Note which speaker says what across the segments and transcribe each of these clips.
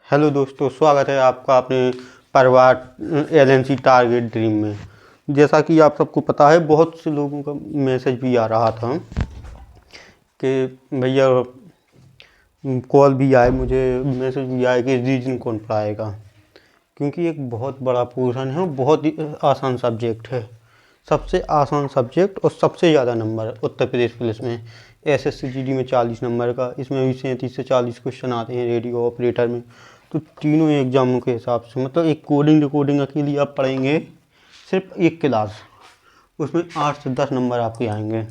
Speaker 1: Hello दोस्तों, स्वागत है आपका अपने परिवार एलएनसी टारगेट ड्रीम में। जैसा कि आप सबको पता है, बहुत से लोगों का मैसेज भी आ रहा था कि भैया कॉल भी आए, मुझे मैसेज भी आए कि रीजन कौन पढ़ाएगा, क्योंकि एक बहुत बड़ा पोर्शन है और बहुत ही आसान सब्जेक्ट है। सबसे आसान सब्जेक्ट और सबसे ज़्यादा नंबर उत्तर प्रदेश पुलिस में एसएससी जीडी में 40 नंबर का, इसमें भी 37 से 40 क्वेश्चन आते हैं रेडियो ऑपरेटर में। तो तीनों एग्जामों के हिसाब से मतलब एक कोडिंग रिकॉर्डिंग अकेली आप पढ़ेंगे सिर्फ एक क्लास, उसमें 8 से 10 नंबर आपके आएंगे।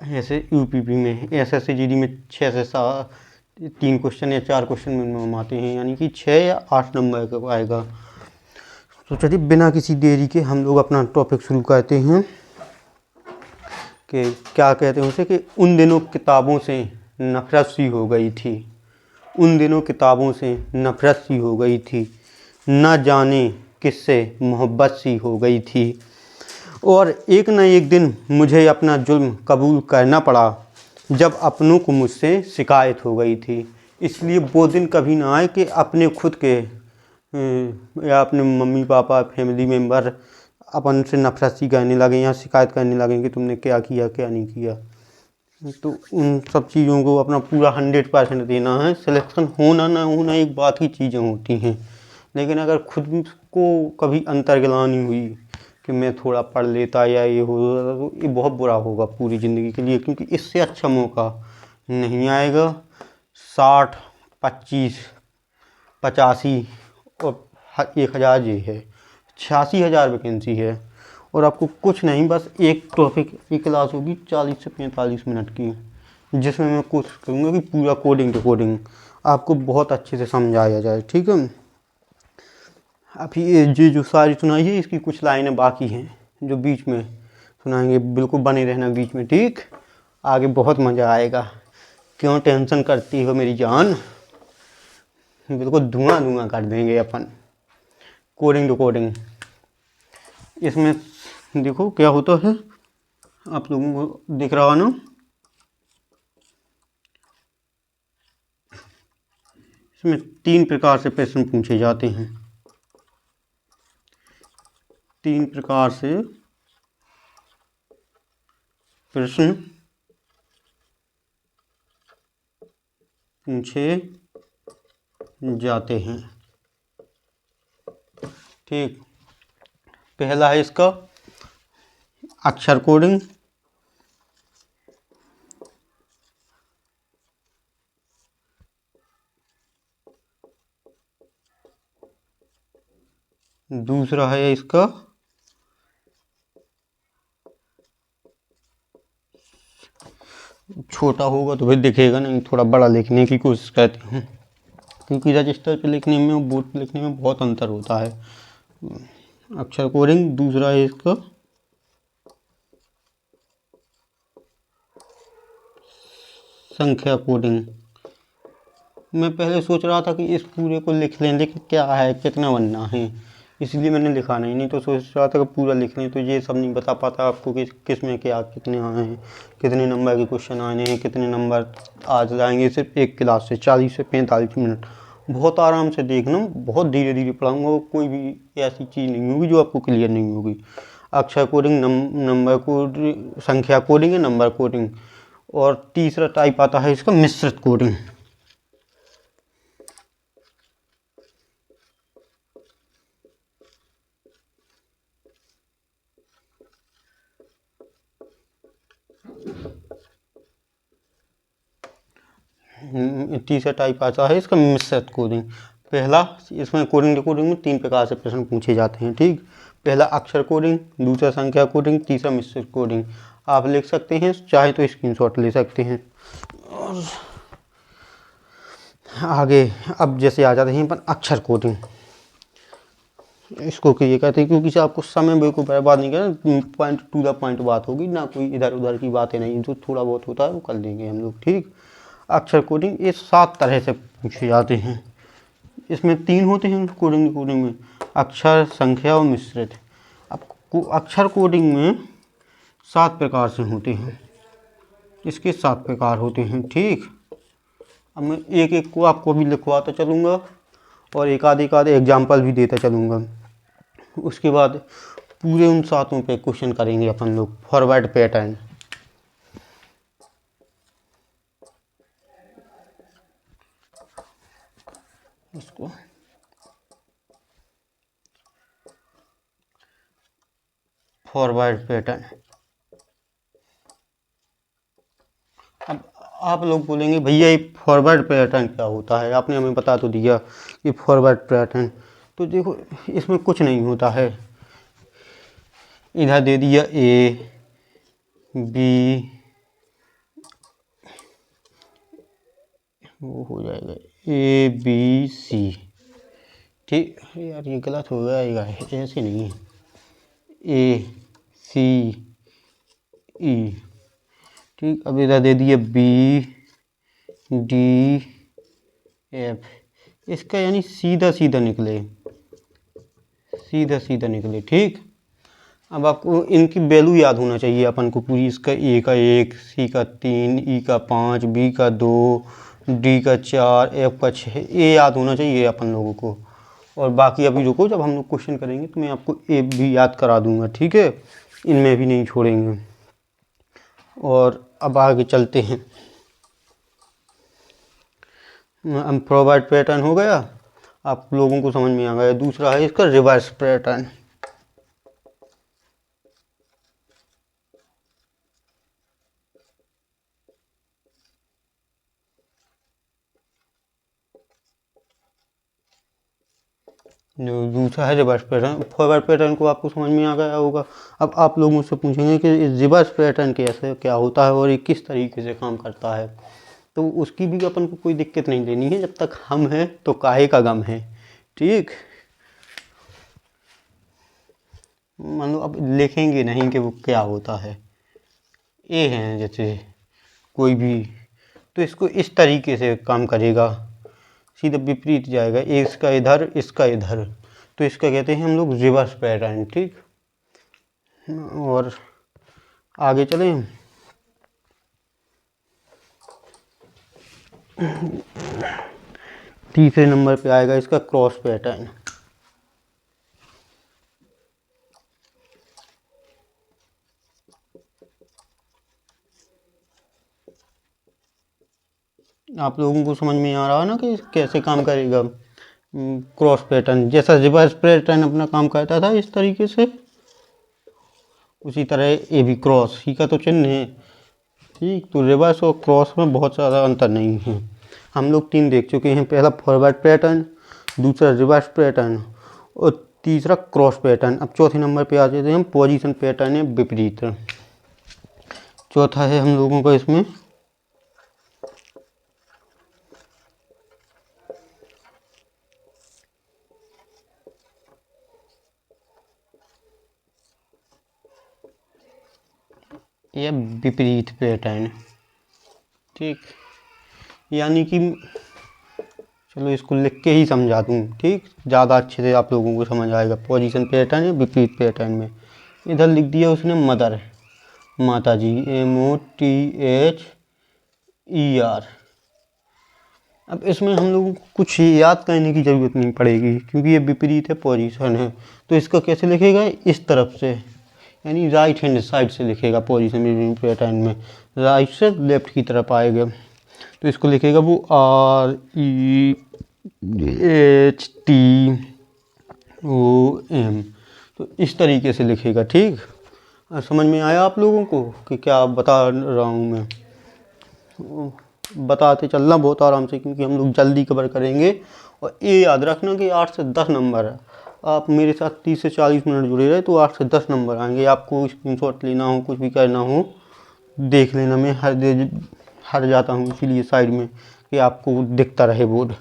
Speaker 1: ऐसे यूपीपी में एसएससी जीडी में 6 से 3 क्वेश्चन या 4 क्वेश्चन मिनिमम आते हैं, यानी कि 6 या 8 नंबर का आएगा। तो चलिए बिना किसी देरी के हम लोग अपना टॉपिक शुरू करते हैं कि क्या कहते हैं उसे, कि उन दिनों किताबों से नफरत सी हो गई थी। उन दिनों किताबों से नफरत सी हो गई थी, न जाने किससे मोहब्बत सी हो गई थी। और एक न एक दिन मुझे अपना जुल्म कबूल करना पड़ा, जब अपनों को मुझसे शिकायत हो गई थी। इसलिए वो दिन कभी ना आए कि अपने खुद के या अपने मम्मी पापा फैमिली मेम्बर अपन से नफरत सी करने लगें या शिकायत करने लगें कि तुमने क्या किया क्या नहीं किया। तो उन सब चीज़ों को अपना पूरा 100% देना है। सिलेक्शन होना ना होना एक बात की चीज़ें होती हैं, लेकिन अगर खुद को कभी अंतर्ग्लानि हुई कि मैं थोड़ा पढ़ लेता या ये हो, तो ये बहुत बुरा होगा पूरी ज़िंदगी के लिए, क्योंकि इससे अच्छा मौका नहीं आएगा। 60, 25, 85 और 1000 ये है, 86,000 वैकेंसी है और आपको कुछ नहीं, बस एक टॉपिक की क्लास होगी 40 से 45 मिनट की, जिसमें मैं कोशिश करूँगा कि पूरा कोडिंग आपको बहुत अच्छे से समझाया जाए। ठीक है, अभी ये जो सारी सुनाई है, इसकी कुछ लाइनें बाकी हैं जो बीच में सुनाएंगे। बिल्कुल बने रहना बीच में, ठीक? आगे बहुत मज़ा आएगा। क्यों टेंशन करती हो मेरी जान, बिल्कुल धुआं कर देंगे अपन। कोडिंग इसमें देखो क्या होता है, आप लोगों को दिख रहा ना, इसमें 3 प्रकार से प्रश्न पूछे जाते हैं। 3 प्रकार से प्रश्न पूछे जाते हैं। ठीक, पहला है इसका अक्षर कोडिंग, दूसरा है इसका छोटा होगा तो फिर दिखेगा नहीं, थोड़ा बड़ा लिखने की कोशिश करते हैं, क्योंकि रजिस्टर पे लिखने में और बोर्ड पे लिखने में बहुत अंतर होता है। अक्षर कोडिंग। दूसरा है इसका संख्या कोडिंग। मैं पहले सोच रहा था कि इस पूरे को लिख लें, लेकिन क्या है, कितना बनना है, इसलिए मैंने लिखा नहीं तो सोच रहा था कि पूरा लिख लें। तो ये सब नहीं बता पाता आपको कि किस में क्या कितने आए हैं, कितने नंबर के क्वेश्चन आए हैं, कितने नंबर आज जाएंगे सिर्फ एक क्लास से 40 से 45 मिनट। बहुत आराम से देखना, बहुत धीरे धीरे पढ़ाऊँगा, कोई भी ऐसी चीज़ नहीं होगी जो आपको क्लियर नहीं होगी। अक्षर कोडिंग, नंबर कोड, संख्या कोडिंग है, नंबर कोडिंग, और तीसरा टाइप आता है इसका मिश्रित कोडिंग। तीसरा टाइप आता है इसका मिश्रित कोडिंग। पहला, इसमें कोडिंग रिकॉर्डिंग में 3 प्रकार से प्रश्न पूछे जाते हैं। ठीक, पहला अक्षर कोडिंग, दूसरा संख्या कोडिंग, तीसरा मिश्रित कोडिंग। आप लिख सकते हैं, चाहे तो स्क्रीनशॉट ले सकते हैं। और आगे अब जैसे आ जाते हैं अपन अक्षर कोडिंग। इसको ये कहते हैं क्योंकि आपको समय बिल्कुल बर्बाद नहीं करना, पॉइंट टू द पॉइंट बात होगी, ना कोई इधर उधर की बातें नहीं, जो थोड़ा बहुत होता है वो कर देंगे हम लोग। ठीक, अक्षर कोडिंग ये 7 तरह से पूछे जाते हैं। इसमें 3 होते हैं कोडिंग में, अक्षर, संख्या और मिश्रित। अब अक्षर कोडिंग में 7 प्रकार से होते हैं, इसके 7 प्रकार होते हैं। ठीक, अब मैं एक एक को आपको भी लिखवाता चलूँगा और एक आधे एग्जाम्पल भी देता चलूँगा। उसके बाद पूरे उन सातों पे क्वेश्चन करेंगे अपन लोग। फॉरवर्ड पैटर्न, इसको फॉरवर्ड पैटर्न। अब आप लोग बोलेंगे भैया ये फॉरवर्ड पैटर्न क्या होता है, आपने हमें बता तो दिया कि फॉरवर्ड पैटर्न। तो देखो इसमें कुछ नहीं होता है, इधर दे दिया ए बी, वो हो जाएगा ए बी सी, ठीक यार ये गलत हो जाएगा, ऐसे नहीं है, ए सी ई, ठीक। अब इधर दे दिए बी डी एफ, इसका यानी सीधा सीधा निकले, सीधा सीधा निकले, ठीक। अब आपको इनकी वैल्यू याद होना चाहिए अपन को पूरी। इसका ए का 1, सी का 3, ई का 5, बी का 2, डी का 4, एफ का 6, ये याद होना चाहिए अपन लोगों को। और बाकी अभी रुको, जब हम लोग क्वेश्चन करेंगे तो मैं आपको ए भी याद करा दूंगा, ठीक है, इनमें भी नहीं छोड़ेंगे। और अब आगे चलते हैं। अब फॉरवर्ड पैटर्न हो गया, आप लोगों को समझ में आ गया। दूसरा है इसका रिवर्स पैटर्न। दूसरा है रिवर्स पैटर्न। फॉरवर्ड पैटर्न को आपको समझ में आ गया होगा। अब आप लोग मुझसे पूछेंगे कि रिवर्स पैटर्न कैसे क्या होता है और ये किस तरीके से काम करता है, तो उसकी भी अपन को कोई दिक्कत नहीं लेनी है। जब तक हम हैं तो काहे का गम है, ठीक। मान लो अब लिखेंगे नहीं कि वो क्या होता है। ए है जैसे कोई भी, तो इसको इस तरीके से काम करेगा, सीधा विपरीत जाएगा, इसका इधर इसका इधर, तो इसका कहते हैं हम लोग रिवर्स पैटर्न, ठीक। और आगे चलें। तीसरे नंबर पे आएगा इसका क्रॉस पैटर्न। आप लोगों को समझ में आ रहा है ना कि कैसे काम करेगा क्रॉस पैटर्न। जैसा रिवर्स पैटर्न अपना काम करता था इस तरीके से, उसी तरह ये भी क्रॉस ही का तो चिन्ह है, ठीक। तो रिवर्स और क्रॉस में बहुत ज़्यादा अंतर नहीं है। हम लोग 3 देख चुके हैं, पहला फॉरवर्ड पैटर्न, दूसरा रिवर्स पैटर्न और तीसरा क्रॉस पैटर्न। अब चौथे नंबर पे आ जाते हैं हम, पोजीशन पैटर्न है विपरीत। चौथा है हम लोगों का इसमें यह विपरीत पैटर्न, ठीक। यानी कि चलो इसको लिख के ही समझा दूँ, ठीक, ज़्यादा अच्छे से आप लोगों को समझ आएगा। पोजीशन पैटर्न है विपरीत पैटर्न में। इधर लिख दिया उसने मदर, माता जी, MOTHER। अब इसमें हम लोगों को कुछ याद करने की ज़रूरत नहीं पड़ेगी क्योंकि ये विपरीत है, पोजीशन है। तो इसका कैसे लिखेगा, इस तरफ से, यानी राइट हैंड साइड से लिखेगा। पोजीशन पैटर्न में राइट से लेफ्ट की तरफ आएगा, तो इसको लिखेगा वो REHTOM, तो इस तरीके से लिखेगा, ठीक। समझ में आया आप लोगों को कि क्या बता रहा हूँ मैं। बताते चलना बहुत आराम से क्योंकि हम लोग जल्दी कवर करेंगे। और ये याद रखना कि 8 से 10 नंबर है। आप मेरे साथ 30 से 40 मिनट जुड़े रहे तो 8 से 10 नंबर आएंगे। आपको स्क्रीनशॉट लेना हो, कुछ भी करना हो, देख लेना। मैं हट जाता हूँ इसीलिए साइड में कि आपको दिखता रहे बोर्ड,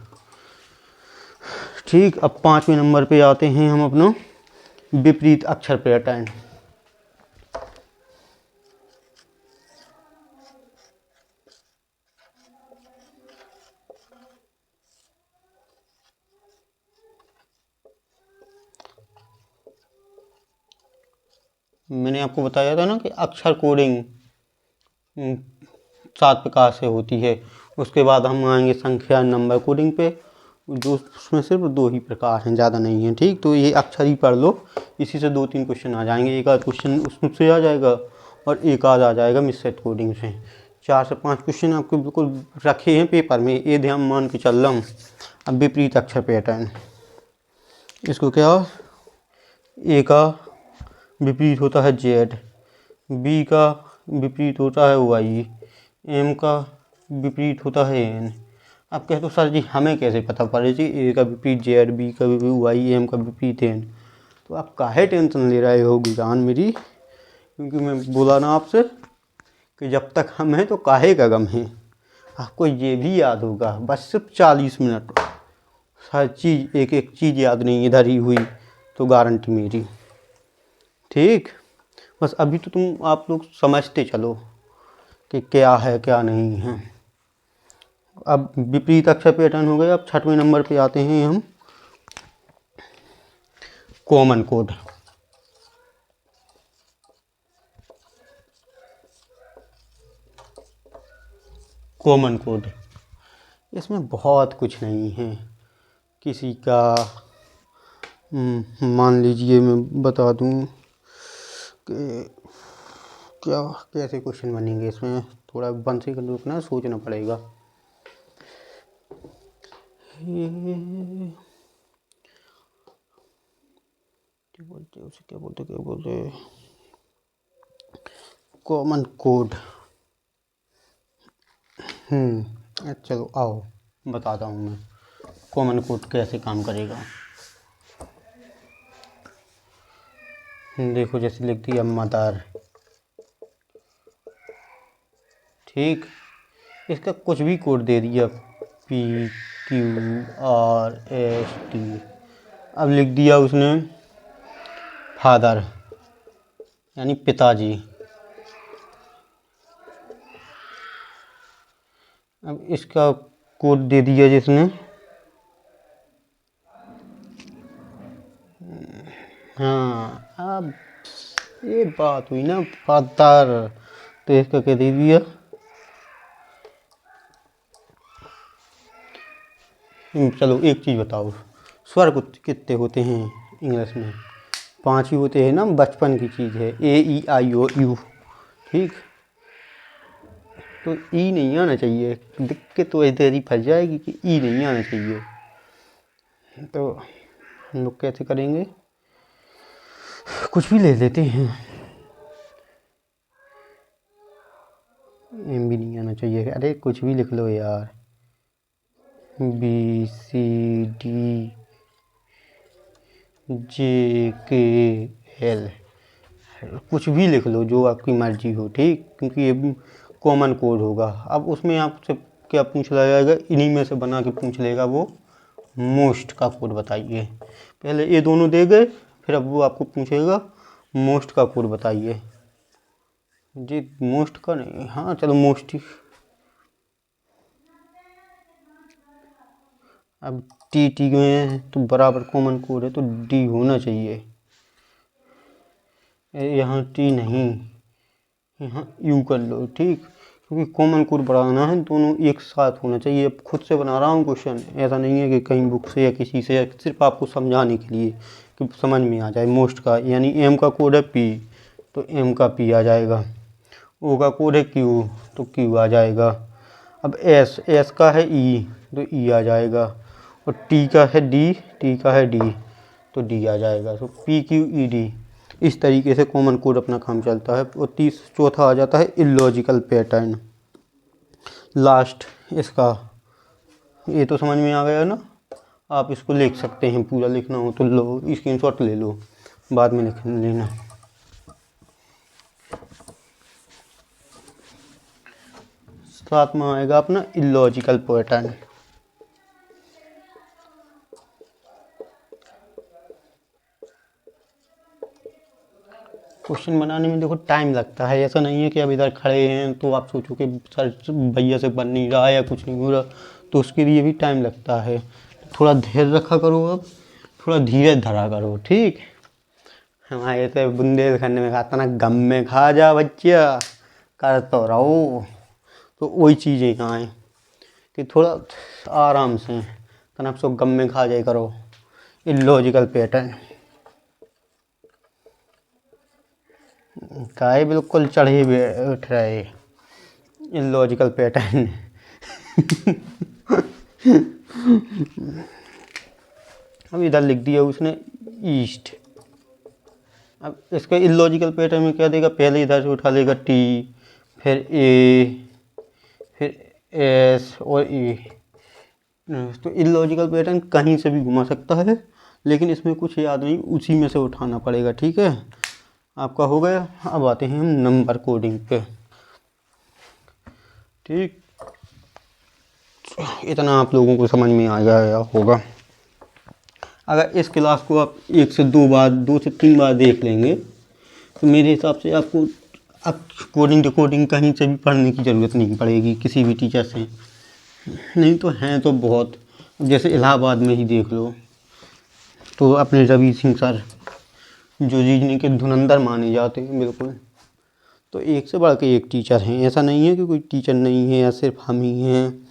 Speaker 1: ठीक। अब 5वें नंबर पे आते हैं हम अपना विपरीत अक्षर पैटर्न। मैंने आपको बताया था ना कि अक्षर कोडिंग 7 प्रकार से होती है। उसके बाद हम आएंगे संख्या नंबर कोडिंग पे, जो उसमें सिर्फ 2 ही प्रकार हैं, ज़्यादा नहीं है। ठीक, तो ये अक्षर ही पढ़ लो, इसी से 2-3 क्वेश्चन आ जाएंगे। एक आध क्वेश्चन उससे आ जाएगा और एक आध आ जाएगा मिससेट कोडिंग से। 4 से 5 क्वेश्चन आपके बिल्कुल रखे हैं पेपर में, ये ध्यान मान के चल रहा हूँ। अब विपरीत अक्षर पैटर्न, इसको क्या, ए का विपरीत होता है जेड, बी का विपरीत होता है वाई, एम का विपरीत होता है एन। अब कह तो सर जी हमें कैसे पता पड़े जी ए का विपरीत जेड, बी का विपरीत वाई, एम का विपरीत एन। तो आप काहे टेंशन ले रहे हो जान मेरी, क्योंकि मैं बोला ना आपसे कि जब तक हम हैं तो काहे का गम है। आपको ये भी याद होगा, बस सिर्फ 40 मिनट, हर चीज़ एक एक चीज़ याद नहीं इधर ही हुई तो गारंटी मेरी। ठीक, बस अभी तो तुम आप लोग समझते चलो कि क्या है क्या नहीं है। अब विपरीत अक्षर पैटर्न हो गए। अब 6वें नंबर पे आते हैं हम, कॉमन कोड। कॉमन कोड, इसमें बहुत कुछ नहीं है। किसी का मान लीजिए मैं बता दूं कि क्या कैसे क्वेश्चन बनेंगे इसमें, थोड़ा 1 सेकंड रुकना, सोचना पड़ेगा। क्या बोलते उसे, क्या बोलते कॉमन कोड। चलो आओ बताता हूँ मैं कॉमन कोड कैसे काम करेगा। देखो जैसे लिख दिया मदर, ठीक, इसका कुछ भी कोड दे दिया PQRST। अब लिख दिया उसने फादर यानी पिताजी। अब इसका कोड दे दिया जिसने, हाँ अब ये बात हुई ना फादर, तो इसका क्या दे दिया, चलो एक चीज़ बताओ, स्वर कितने होते हैं इंग्लिश में? 5 ही होते हैं ना, बचपन की चीज़ है, AEIOU। ठीक, तो ई नहीं आना चाहिए, दिक्कत तो इधर ही फंस जाएगी कि ई नहीं आना चाहिए। तो हम लोग कैसे करेंगे, कुछ भी ले लेते हैं, एम भी नहीं आना चाहिए, अरे कुछ भी लिख लो यार, BCDJKL, कुछ भी लिख लो जो आपकी मर्जी हो। ठीक, क्योंकि ये कॉमन कोड होगा। अब उसमें आपसे क्या पूछ लिया जाएगा, इन्हीं में से बना के पूछ लेगा वो, मोस्ट का कोड बताइए। पहले ये दोनों दे गए, फिर अब वो आपको पूछेगा मोस्ट का कोड बताइए जी। मोस्ट का नहीं, हाँ चलो मोस्ट ही। अब टी में तो बराबर कॉमन कोड है तो डी होना चाहिए, यहाँ टी नहीं, यहाँ यू कर लो। ठीक, क्योंकि कॉमन कोड बनाना है दोनों एक साथ होना चाहिए। अब खुद से बना रहा हूँ क्वेश्चन, ऐसा नहीं है कि कहीं बुक से या किसी से, सिर्फ आपको समझाने के लिए कि समझ में आ जाए। मोस्ट का यानी एम का कोड है पी, तो एम का पी आ जाएगा। ओ का कोड है क्यू, तो क्यू आ जाएगा। अब एस का है ई, तो ई आ जाएगा। और टी का है डी, टी का है डी, तो डी आ जाएगा। तो PQED, इस तरीके से कॉमन कोड अपना काम चलता है। और चौथा आ जाता है इलॉजिकल पैटर्न, लास्ट इसका। ये तो समझ में आ गया ना, आप इसको लिख सकते हैं, पूरा लिखना हो तो लो स्क्रीनशॉट ले लो, बाद में लिख लेना। साथ में आएगा अपना इलॉजिकल पैटर्न। क्वेश्चन बनाने में देखो टाइम लगता है, ऐसा नहीं है कि अब इधर खड़े हैं तो आप सोचो कि सर भैया से बन नहीं रहा या कुछ नहीं हो रहा, तो उसके लिए भी टाइम लगता है। थोड़ा धैर्य रखा करो, अब थोड़ा धीरे धरा करो। ठीक, हमारे तो बुंदेलखंड में खाता ना, गम में खा जा बच्चा, कर तो रहो। तो वही चीज़ें यहाँ हैं कि थोड़ा आराम से कनक सो गम में खा जाए करो। इलॉजिकल पैटर्न काय बिल्कुल चढ़े बैठ रहे। इलॉजिकल पैटर्न अब इधर लिख दिया उसने ईस्ट। अब इसका इलॉजिकल पैटर्न में क्या देगा, पहले इधर से उठा लेगा टी, फिर ए, फिर एस और ए। तो इलॉजिकल पैटर्न कहीं से भी घुमा सकता है, लेकिन इसमें कुछ याद नहीं, उसी में से उठाना पड़ेगा। ठीक है, आपका हो गया। अब आते हैं हम नंबर कोडिंग पे। ठीक, इतना आप लोगों को समझ में आ गया होगा। अगर इस क्लास को आप 1 से 2 बार, 2 से 3 बार देख लेंगे तो मेरे हिसाब से आपको अब कोडिंग डिकोडिंग कहीं से भी पढ़ने की ज़रूरत नहीं पड़ेगी, किसी भी टीचर से। नहीं तो हैं तो बहुत, जैसे इलाहाबाद में ही देख लो, तो अपने रवि सिंह सर जो रीजनिंग के धुरंधर माने जाते हैं बिल्कुल। तो एक से बढ़ के एक टीचर हैं, ऐसा नहीं है कि कोई टीचर नहीं है या सिर्फ हम ही हैं।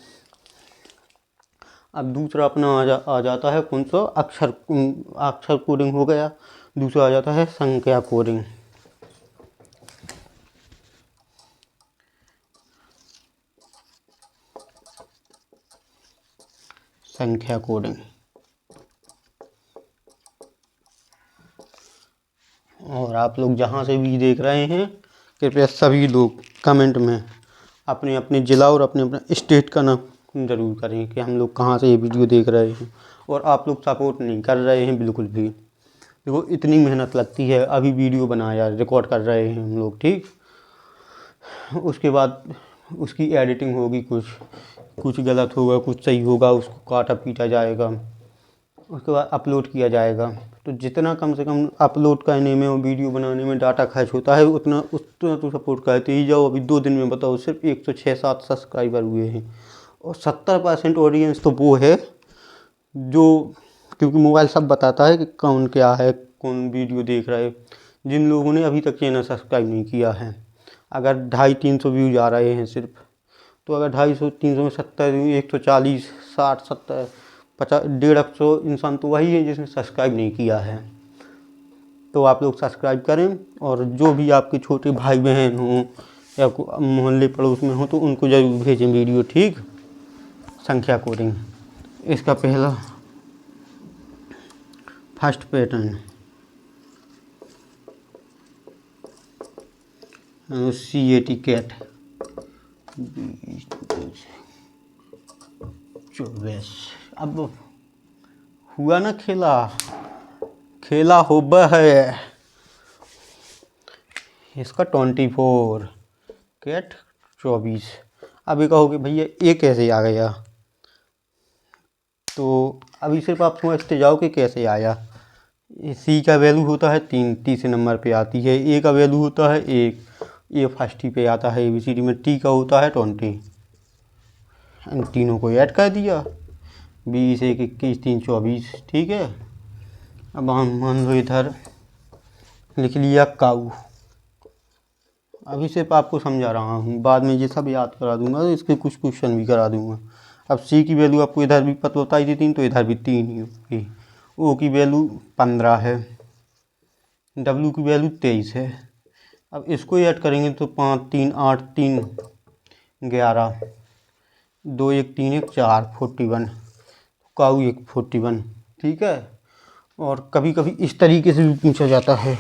Speaker 1: अब दूसरा अपना आ जाता है कौन सा, अक्षर कोडिंग हो गया। दूसरा आ जाता है संख्या कोडिंग। संख्या कोडिंग और आप लोग जहाँ से भी देख रहे हैं, कृपया सभी लोग कमेंट में अपने अपने ज़िला और अपने अपने स्टेट का नाम ज़रूर करें कि हम लोग कहाँ से ये वीडियो देख रहे हैं। और आप लोग सपोर्ट नहीं कर रहे हैं बिल्कुल भी। देखो इतनी मेहनत लगती है, अभी वीडियो बनाया रिकॉर्ड कर रहे हैं हम लोग। ठीक, उसके बाद उसकी एडिटिंग होगी, कुछ गलत होगा, कुछ सही होगा, उसको काटा पीटा जाएगा, उसके बाद अपलोड किया जाएगा। तो जितना कम से कम अपलोड करने में और वीडियो बनाने में डाटा खर्च होता है, उतना तो सपोर्ट करते ही जाओ। अभी 2 दिन में बताओ सिर्फ 106-107 सब्सक्राइबर हुए हैं, और 70% ऑडियंस तो वो है जो, क्योंकि मोबाइल सब बताता है कि कौन क्या है, कौन वीडियो देख रहा है। जिन लोगों ने अभी तक चैनल सब्सक्राइब नहीं किया है, अगर 250-300 व्यूज आ रहे हैं सिर्फ, तो अगर 250-300 में 70, 140, 60, 70, 50, 150 इंसान तो वही है जिसने सब्सक्राइब नहीं किया है। तो आप लोग सब्सक्राइब करें, और जो भी आपके छोटे भाई बहन हों या मोहल्ले पड़ोस में हो तो उनको ज़रूर भेजें वीडियो। ठीक, संख्या कोडिंग इसका पहला फर्स्ट पैटर्न CAT कैट 24। अब हुआ ना, खेला होबा है इसका 24 कैट 24। अब ये कहोगे भैया ये कैसे आ गया, तो अभी सिर्फ आप समझते जाओ कि कैसे आया। सी का वैल्यू होता है 3, तीसरे नंबर पे आती है। ए का वैल्यू होता है 1, ये फर्स्ट ही पे आता है ABCD में। टी का होता है 20, इन तीनों को ऐड कर दिया, 20, 1, 21, 3, 24। ठीक है, अब हम मान लो इधर लिख लिया काऊ। अभी सिर्फ आपको समझा रहा हूँ, बाद में ये सब याद करा दूंगा, तो इसके कुछ क्वेश्चन भी करा दूंगा। अब सी की वैल्यू आपको इधर भी पता बताई थी 3, तो इधर भी 3 ही होगी। ओ की वैल्यू 15 है, डब्ल्यू की वैल्यू 23 है। अब इसको ऐड करेंगे तो 5, 3, 8, 3, 11, 2, 1, 3, 1, 4, 41, काऊ 1, 41। ठीक है, और कभी कभी इस तरीके से भी पूछा जाता है।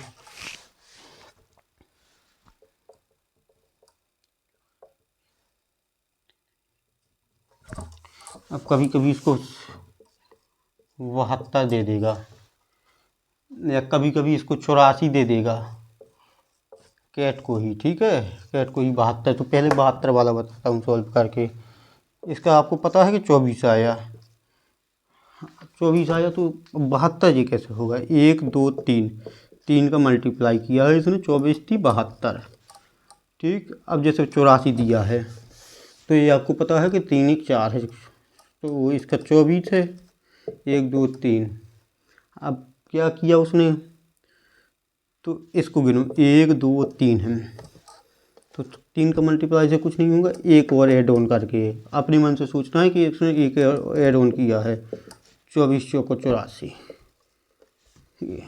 Speaker 1: अब कभी कभी इसको 72 दे देगा, या कभी कभी इसको 84 दे देगा, कैट को ही। ठीक है, कैट को ही 72। तो पहले 72 वाला बताता हूँ सॉल्व करके। इसका आपको पता है कि 24 आया, 24 आया, तो 72 ये कैसे होगा। 1, 2, 3 का मल्टीप्लाई किया है इसने, 24 थी 72। ठीक, अब जैसे 84 दिया है, तो ये आपको पता है कि 3, 1, 4 है, तो इसका 24 है। 1, 2, 3। अब क्या किया उसने, तो इसको गिनो, 1, 2, 3 है, तो 3 का मल्टीप्लाई से कुछ नहीं होगा, एक और ऐड ऑन करके। अपने मन से सोचना है कि इसने एक ऐड ऑन किया है, 24 चौको 84।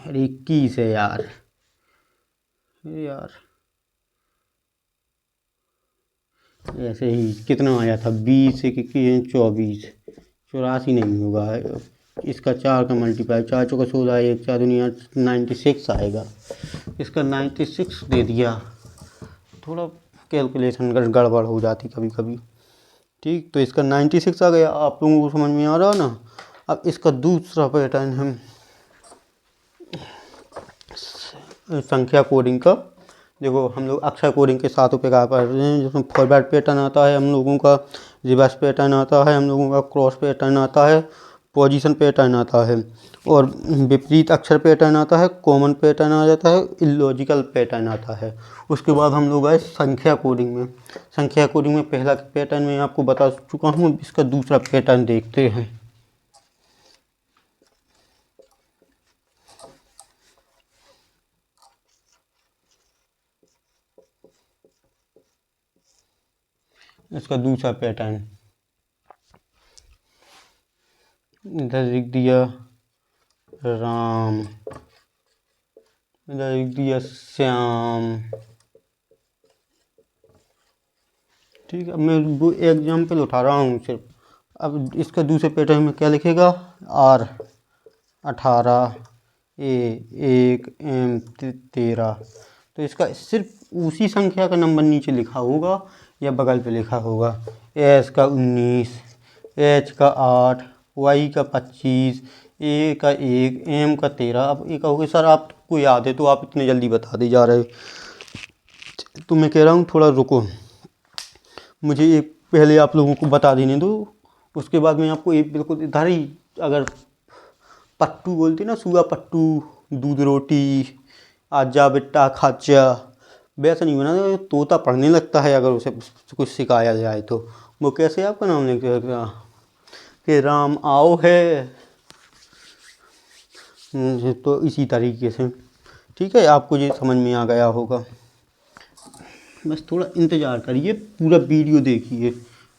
Speaker 1: अरे 21 है यार, यार ऐसे ही कितना आया था, 20 एक 24, 84 नहीं होगा। इसका 4 का मल्टीप्लाई, 4 चौका 16, 1 4 दुनिया 96 आएगा। इसका 96 दे दिया। थोड़ा कैलकुलेशन गड़बड़ हो जाती कभी कभी, ठीक। तो इसका 96 आ गया, आप लोगों को समझ में आ रहा ना। अब इसका दूसरा पैटर्न है संख्या कोडिंग का। देखो हम लोग अक्षर कोडिंग के 7 प्रकार पढ़ रहे हैं, जिसमें फॉरवर्ड पैटर्न आता है हम लोगों का, रिवर्स पैटर्न आता है हम लोगों का, क्रॉस पैटर्न आता है, पोजीशन पैटर्न आता है, और विपरीत अक्षर पैटर्न आता है, कॉमन पैटर्न आ जाता है, इलॉजिकल पैटर्न आता है। उसके बाद हम लोग आए संख्या कोडिंग में। संख्या कोडिंग में पहला पैटर्न मैं आपको बता चुका हूँ, इसका दूसरा पैटर्न देखते हैं। इसका दूसरा पैटर्न इधर लिख दिया राम, इधर लिख दिया श्याम, ठीक है। मैं वो एग्जाम्पल उठा रहा हूँ सिर्फ। अब इसका दूसरे पैटर्न में क्या लिखेगा, R 18, A 1, M 13। तो इसका सिर्फ उसी संख्या का नंबर नीचे लिखा होगा या बगल पे लिखा होगा। S का 19, H का 8, Y का 25, A का 1, M का 13। अब ये कहोगे सर आपको याद है तो आप इतने जल्दी बता दे जा रहे, तो मैं कह रहा हूँ थोड़ा रुको, मुझे एक पहले आप लोगों को बता देने दो। उसके बाद मैं आपको एक बिल्कुल इधर ही, अगर पट्टू बोलते ना, सुगा पट्टू, दूध रोटी, आजा बेटा खाजा, वैसा नहीं बना। तोता पढ़ने लगता है अगर उसे कुछ सिखाया जाए तो। वो कैसे आपका नाम लिखेगा कि राम आओ है, तो इसी तरीके से, ठीक है। आपको ये समझ में आ गया होगा। बस थोड़ा इंतज़ार करिए, पूरा वीडियो देखिए,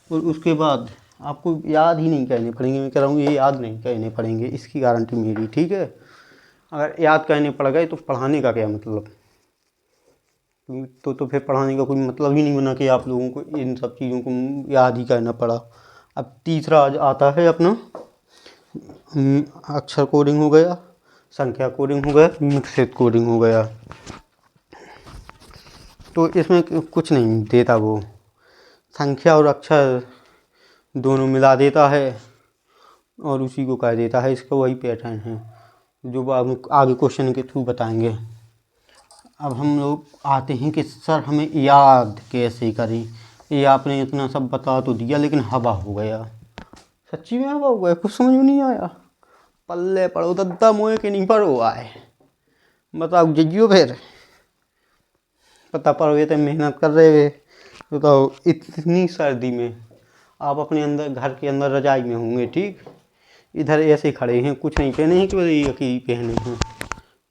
Speaker 1: और उसके बाद आपको याद ही नहीं करने पड़ेंगे। मैं कह रहा हूँ ये याद नहीं करने पड़ेंगे, इसकी गारंटी मेरी, ठीक है। अगर याद करने पड़ गए तो पढ़ाने का क्या मतलब, तो फिर पढ़ाने का कोई मतलब ही नहीं बना कि आप लोगों को इन सब चीज़ों को याद ही करना पड़ा। अब तीसरा आता है अपना अक्षर कोडिंग हो गया, संख्या कोडिंग हो गया, मिश्रित कोडिंग हो गया। तो इसमें कुछ नहीं देता, वो संख्या और अक्षर दोनों मिला देता है और उसी को कह देता है। इसका वही पैटर्न है जो आगे क्वेश्चन के थ्रू बताएंगे। अब हम लोग आते हैं कि सर हमें याद कैसे करें। ये आपने इतना सब बता तो दिया लेकिन हवा हो गया, सच्ची में हवा हो गया, कुछ समझ में नहीं आया। पल्ले पड़ो दद्दा मोए के नहीं पड़ो आए, बताओ जइयो फिर। पता पड़ गए थे मेहनत कर रहे हुए, बताओ इतनी सर्दी में आप अपने अंदर घर के अंदर रजाई में होंगे, ठीक। इधर ऐसे खड़े हैं, कुछ नहीं पहने हैं, केवल ये की पहने हैं,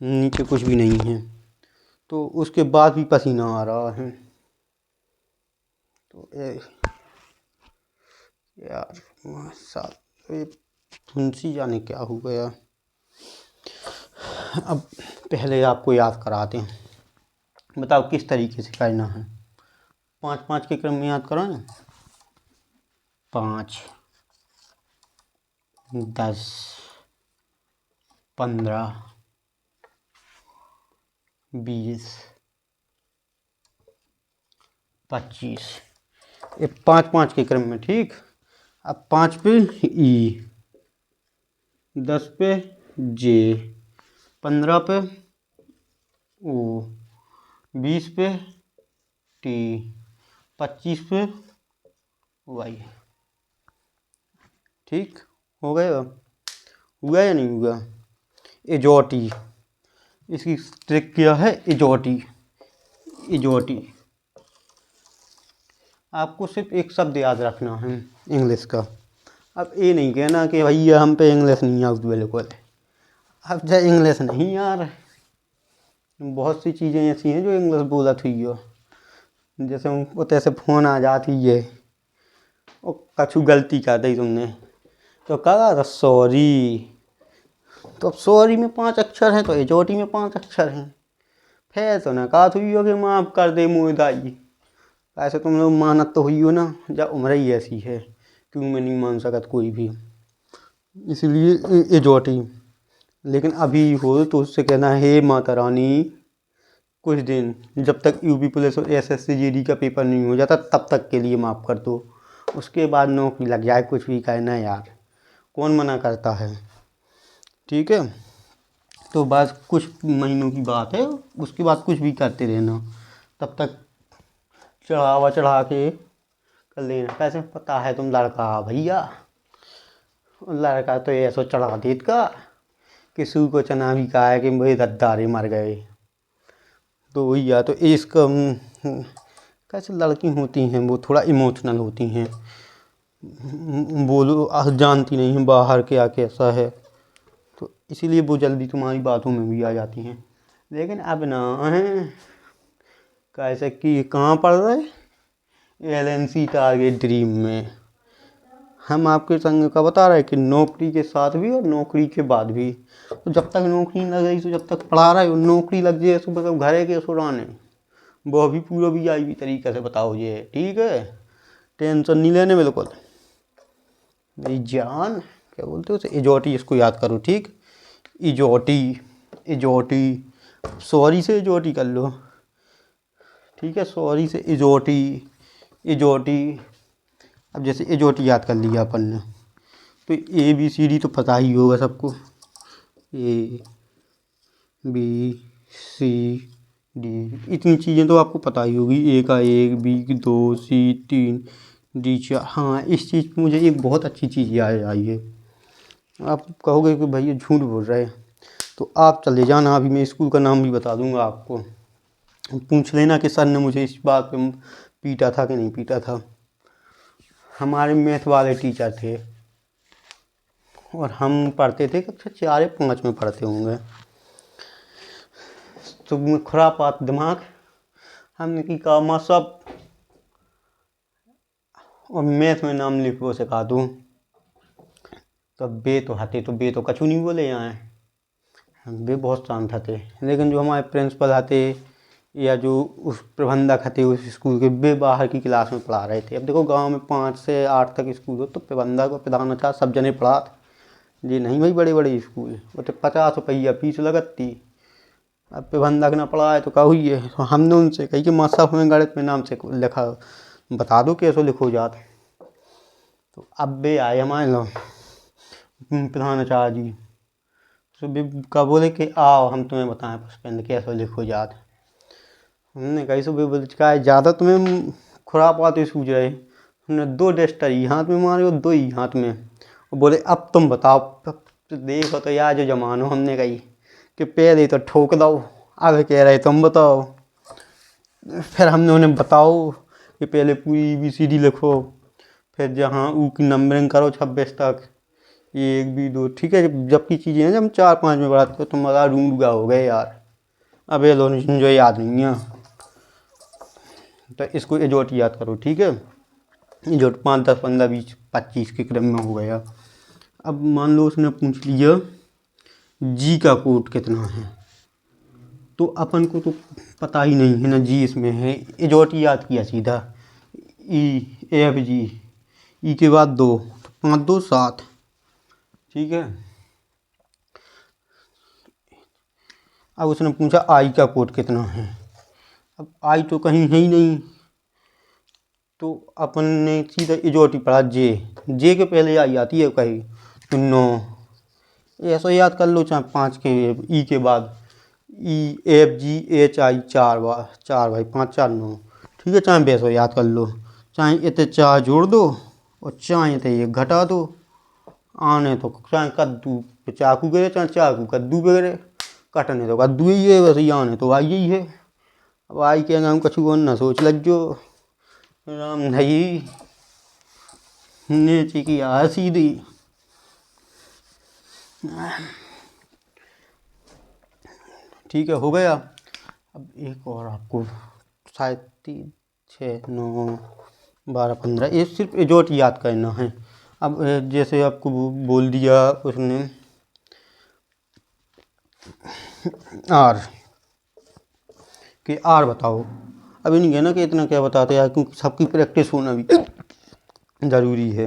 Speaker 1: नीचे कुछ भी नहीं है। तो उसके बाद भी पसीना आ रहा है। तो यार साथ फुंसी जाने क्या हो गया। अब पहले आपको याद कराते हैं, बताओ किस तरीके से करना है। 5-5 के क्रम में याद कराएं। 5, 10, 15, 20, 25, ये 5-5 के क्रम में, ठीक। अब 5 पे ई, 10 पे जे, 15 पे ओ, 20 पे टी, 25 पे वाई, ठीक हो गया। हुआ या नहीं हुआ। एजोटी, इसकी ट्रिक क्या है, एजोटी। एजोटी आपको सिर्फ एक शब्द याद रखना है इंग्लिश का। अब ये नहीं कहना कि भैया हम पे इंग्लिश नहीं आती बिल्कुल। अब जब इंग्लिश नहीं यार, बहुत सी चीज़ें ऐसी हैं जो इंग्लिश बोलत हुई हो, जैसे वो तैसे फ़ोन आ जाती है और कछु गलती कर दी तुमने, तो कहा था सॉरी। तो अब सॉरी में 5 अक्षर हैं तो एजोटी में 5 अक्षर हैं। फिर तो ना कहा हुई हो कि माफ़ कर दे मुदाई। ऐसे तुम लोग मानत तो हुई हो ना, जब उम्र ही ऐसी है, क्यों मैं नहीं मान सकत कोई भी, इसलिए एजोटी। लेकिन अभी हो तो उससे कहना है, हे माता रानी कुछ दिन, जब तक यूपी पुलिस और एसएससी जीडी का पेपर नहीं हो जाता तब तक के लिए माफ़ कर दो। उसके बाद नौकरी लग जाए, कुछ भी कहना यार, कौन मना करता है। ठीक है, तो बस कुछ महीनों की बात है, उसके बाद कुछ भी करते रहना, तब तक चढ़ावा चढ़ा के कर लेना। कैसे पता है तुम लड़का भैया, लड़का तो ऐसा चढ़ा देत का किसी को चना भी कहा है कि मेरे गद्दारे मर गए। तो वही या तो इसका कैसे लड़की होती हैं वो थोड़ा इमोशनल होती हैं, बोलो जानती नहीं हैं बाहर क्या कैसा है, तो इसीलिए वो जल्दी तुम्हारी बातों में भी आ जाती हैं। लेकिन अब ना है कैसे कि कहाँ पढ़ रहे, एलएनसी टारगेट ड्रीम में। हम आपके संग का बता रहे हैं कि नौकरी के साथ भी और नौकरी के बाद भी, तो जब तक नौकरी नहीं लग रही, तो जब तक पढ़ा रहे हो, नौकरी लग जाए तो मतलब घरे के सुराने वो भी पूरा भी आई भी तरीके से बताओ ये, ठीक है, टेंशन नहीं लेने बिल्कुल। मेरी जान क्या बोलते हो उसे, इजोटी, इसको याद करो ठीक, इजोटी, इजोटी, सॉरी से इजोटी कर लो, ठीक है, सॉरी से इजोटी, इजोटी। अब जैसे इजोटी याद कर लिया अपन ने, तो ABCD तो पता ही होगा सबको, ABCD, इतनी चीज़ें तो आपको पता ही होगी, A का 1, B की 2, C 3, D 4। हाँ, इस चीज़ पर मुझे एक बहुत अच्छी चीज़ याद आई है। आप कहोगे कि भैया झूठ बोल रहे हैं, तो आप चले जाना, अभी मैं स्कूल का नाम भी बता दूंगा आपको, पूछ लेना कि सर ने मुझे इस बात पे पीटा था कि नहीं पीटा था। हमारे मैथ वाले टीचर थे और हम पढ़ते थे कक्षा 4 या 5 में पढ़ते होंगे, तो खुरापात दिमाग, हमने की कहा सब और मैथ में नाम लिखो सिखा दूँ, तो बे तो हते तो बे तो कछु नहीं बोले यहाँ, वे बहुत शांत थे। लेकिन जो हमारे प्रिंसिपल आते या जो उस प्रबंधक थे उस स्कूल के, वे बाहर की क्लास में पढ़ा रहे थे। अब देखो गांव में 5 से 8 तक स्कूल हो, तो प्रबंधक और प्रधानाचार्य सब जने पढ़ा जी नहीं भाई, बड़े बड़े स्कूल वो तो 50 रुपया फीस लगती। अब प्रबंधक ना पढ़ाए तो क्या हुई है, तो हमने उनसे कही कि मास्टर हमें गणित में नाम से लिखा बता दो कैसे लिखो जात। तो अब वे आए हमारे लोग प्रधानाचार्य जी, तो वे का बोले कि आओ हम तुम्हें बताएं पुष्पेंद्र कैसे लिखो जात। हमने कही सो वे बोले क्या ज़्यादा तुम्हें खुरापात सूझ रहे। हमने 2 डस्टर ही हाथ में मारे और 2 ही हाथ में, और बोले अब तुम बताओ। तो देखो तो यार जो जमानो, हमने कही कि पहले तो ठोक दो, अब कह रहे तुम बताओ। फिर हमने उन्हें बताओ कि पहले पूरी ABCD लिखो, फिर जहाँ ऊ की नंबरिंग करो 26 तक, 1 2 2, ठीक है। जबकि चीज़ें हैं जब हम 4 5 में पढ़ाते हो, तुम बता रूंगा हो गए यार, अब ये लोग जो याद नहीं है, तो इसको एजोट याद करो, ठीक है। एजोट 5 10 15 20 25 के क्रम में हो गया। अब मान लो उसने पूछ लिया जी का कोड कितना है, तो अपन को तो पता ही नहीं है ना जी इसमें है, एजोट याद किया सीधा, EFG, ई के बाद 2, तो 5 2 7, ठीक है। अब उसने पूछा आई का कोड कितना है, अब आई तो कहीं है ही नहीं, तो अपन ने सीधा इजोटी पढ़ा जे, जे के पहले आई आती है कहीं तो 9, ऐसा याद कर लो, चाहे 5 के ई के बाद EFGHI 4 बार 4 भाई 5 4 9, ठीक है। चाहे वैसा याद कर लो, चाहे इतने 4 जोड़ दो और चाहे इतने 1 घटा दो, आने तो चाहे कद्दू पे चाकू गिरे, चाहे चाकू कद्दू पे गिरे, कटने तो कद्दू ही है, वैसे ही आने तो आई ही है। अब आई के नाम कछु और ना सोच लग जो, राम नहीं नीचे की आ सीधी। ठीक है, हो गया। अब एक और आपको शायद 3 6 9 12 15, ये सिर्फ एजोट याद करना है। अब जैसे आपको बोल दिया उसने आर कि आर बताओ, अभी नहीं कहना कि इतना क्या बताते यार, क्योंकि सबकी प्रैक्टिस होना भी ज़रूरी है।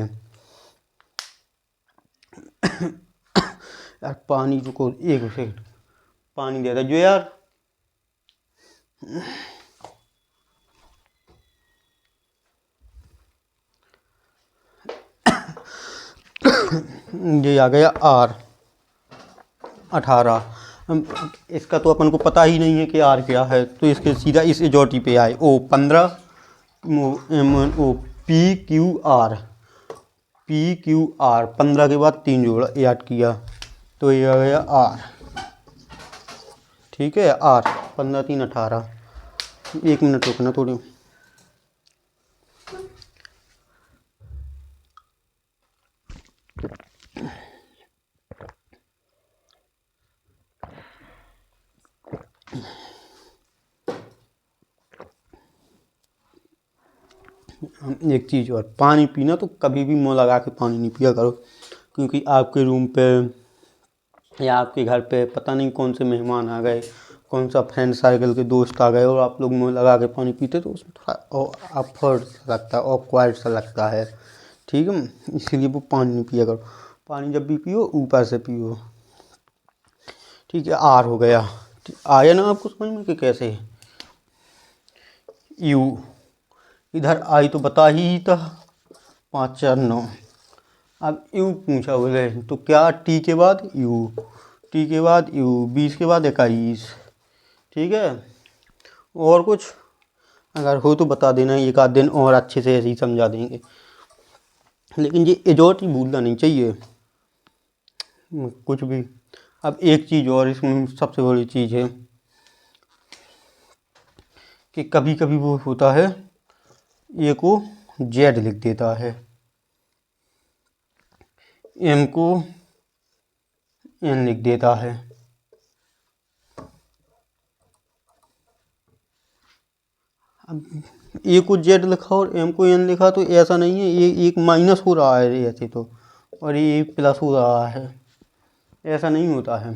Speaker 1: यार पानी रुको एक सेकंड, पानी दे दो जो यार। ये आ गया आर 18। इसका तो अपन को पता ही नहीं है कि आर क्या है, तो इसके सीधा इस एजोटी पे आए O 15 M O P Q R 15 के बाद 3 जोड़ा याद किया तो ये आ गया आर। ठीक है, आर 15 3 18। 1 मिनट रुकना थोड़ी। एक चीज़ और, पानी पीना तो कभी भी मुँह लगा के पानी नहीं पिया करो, क्योंकि आपके रूम पे या आपके घर पे पता नहीं कौन से मेहमान आ गए, कौन सा फ्रेंड सर्कल के दोस्त आ गए और आप लोग मुँह लगा के पानी पीते तो उसमें थोड़ा ऑकवर्ड सा लगता है, ऑकवर्ड सा लगता है। ठीक है, इसीलिए वो पानी नहीं पिया करो। पानी जब भी पियो ऊपर से पियो। ठीक है, आर हो गया। आया ना आपको समझ में कि कैसे? यू, इधर आई तो बता ही था 5 4 9। अब यू पूछा बोले तो क्या, टी के बाद यू, टी के बाद यू, 20 के बाद 21। ठीक है, और कुछ अगर हो तो बता देना, एक आध दिन और अच्छे से ऐसे ही समझा देंगे, लेकिन ये एजोट ही भूलना नहीं चाहिए कुछ भी। अब एक चीज़ और इसमें सबसे बड़ी चीज़ है कि कभी कभी वो होता है ए को जेड लिख देता है, एम को एन लिख देता है। अब ए को जेड लिखा और एम को एन लिखा तो ऐसा नहीं है, ये एक माइनस हो रहा है ऐसे तो, और ये प्लस हो रहा है, ऐसा नहीं होता है।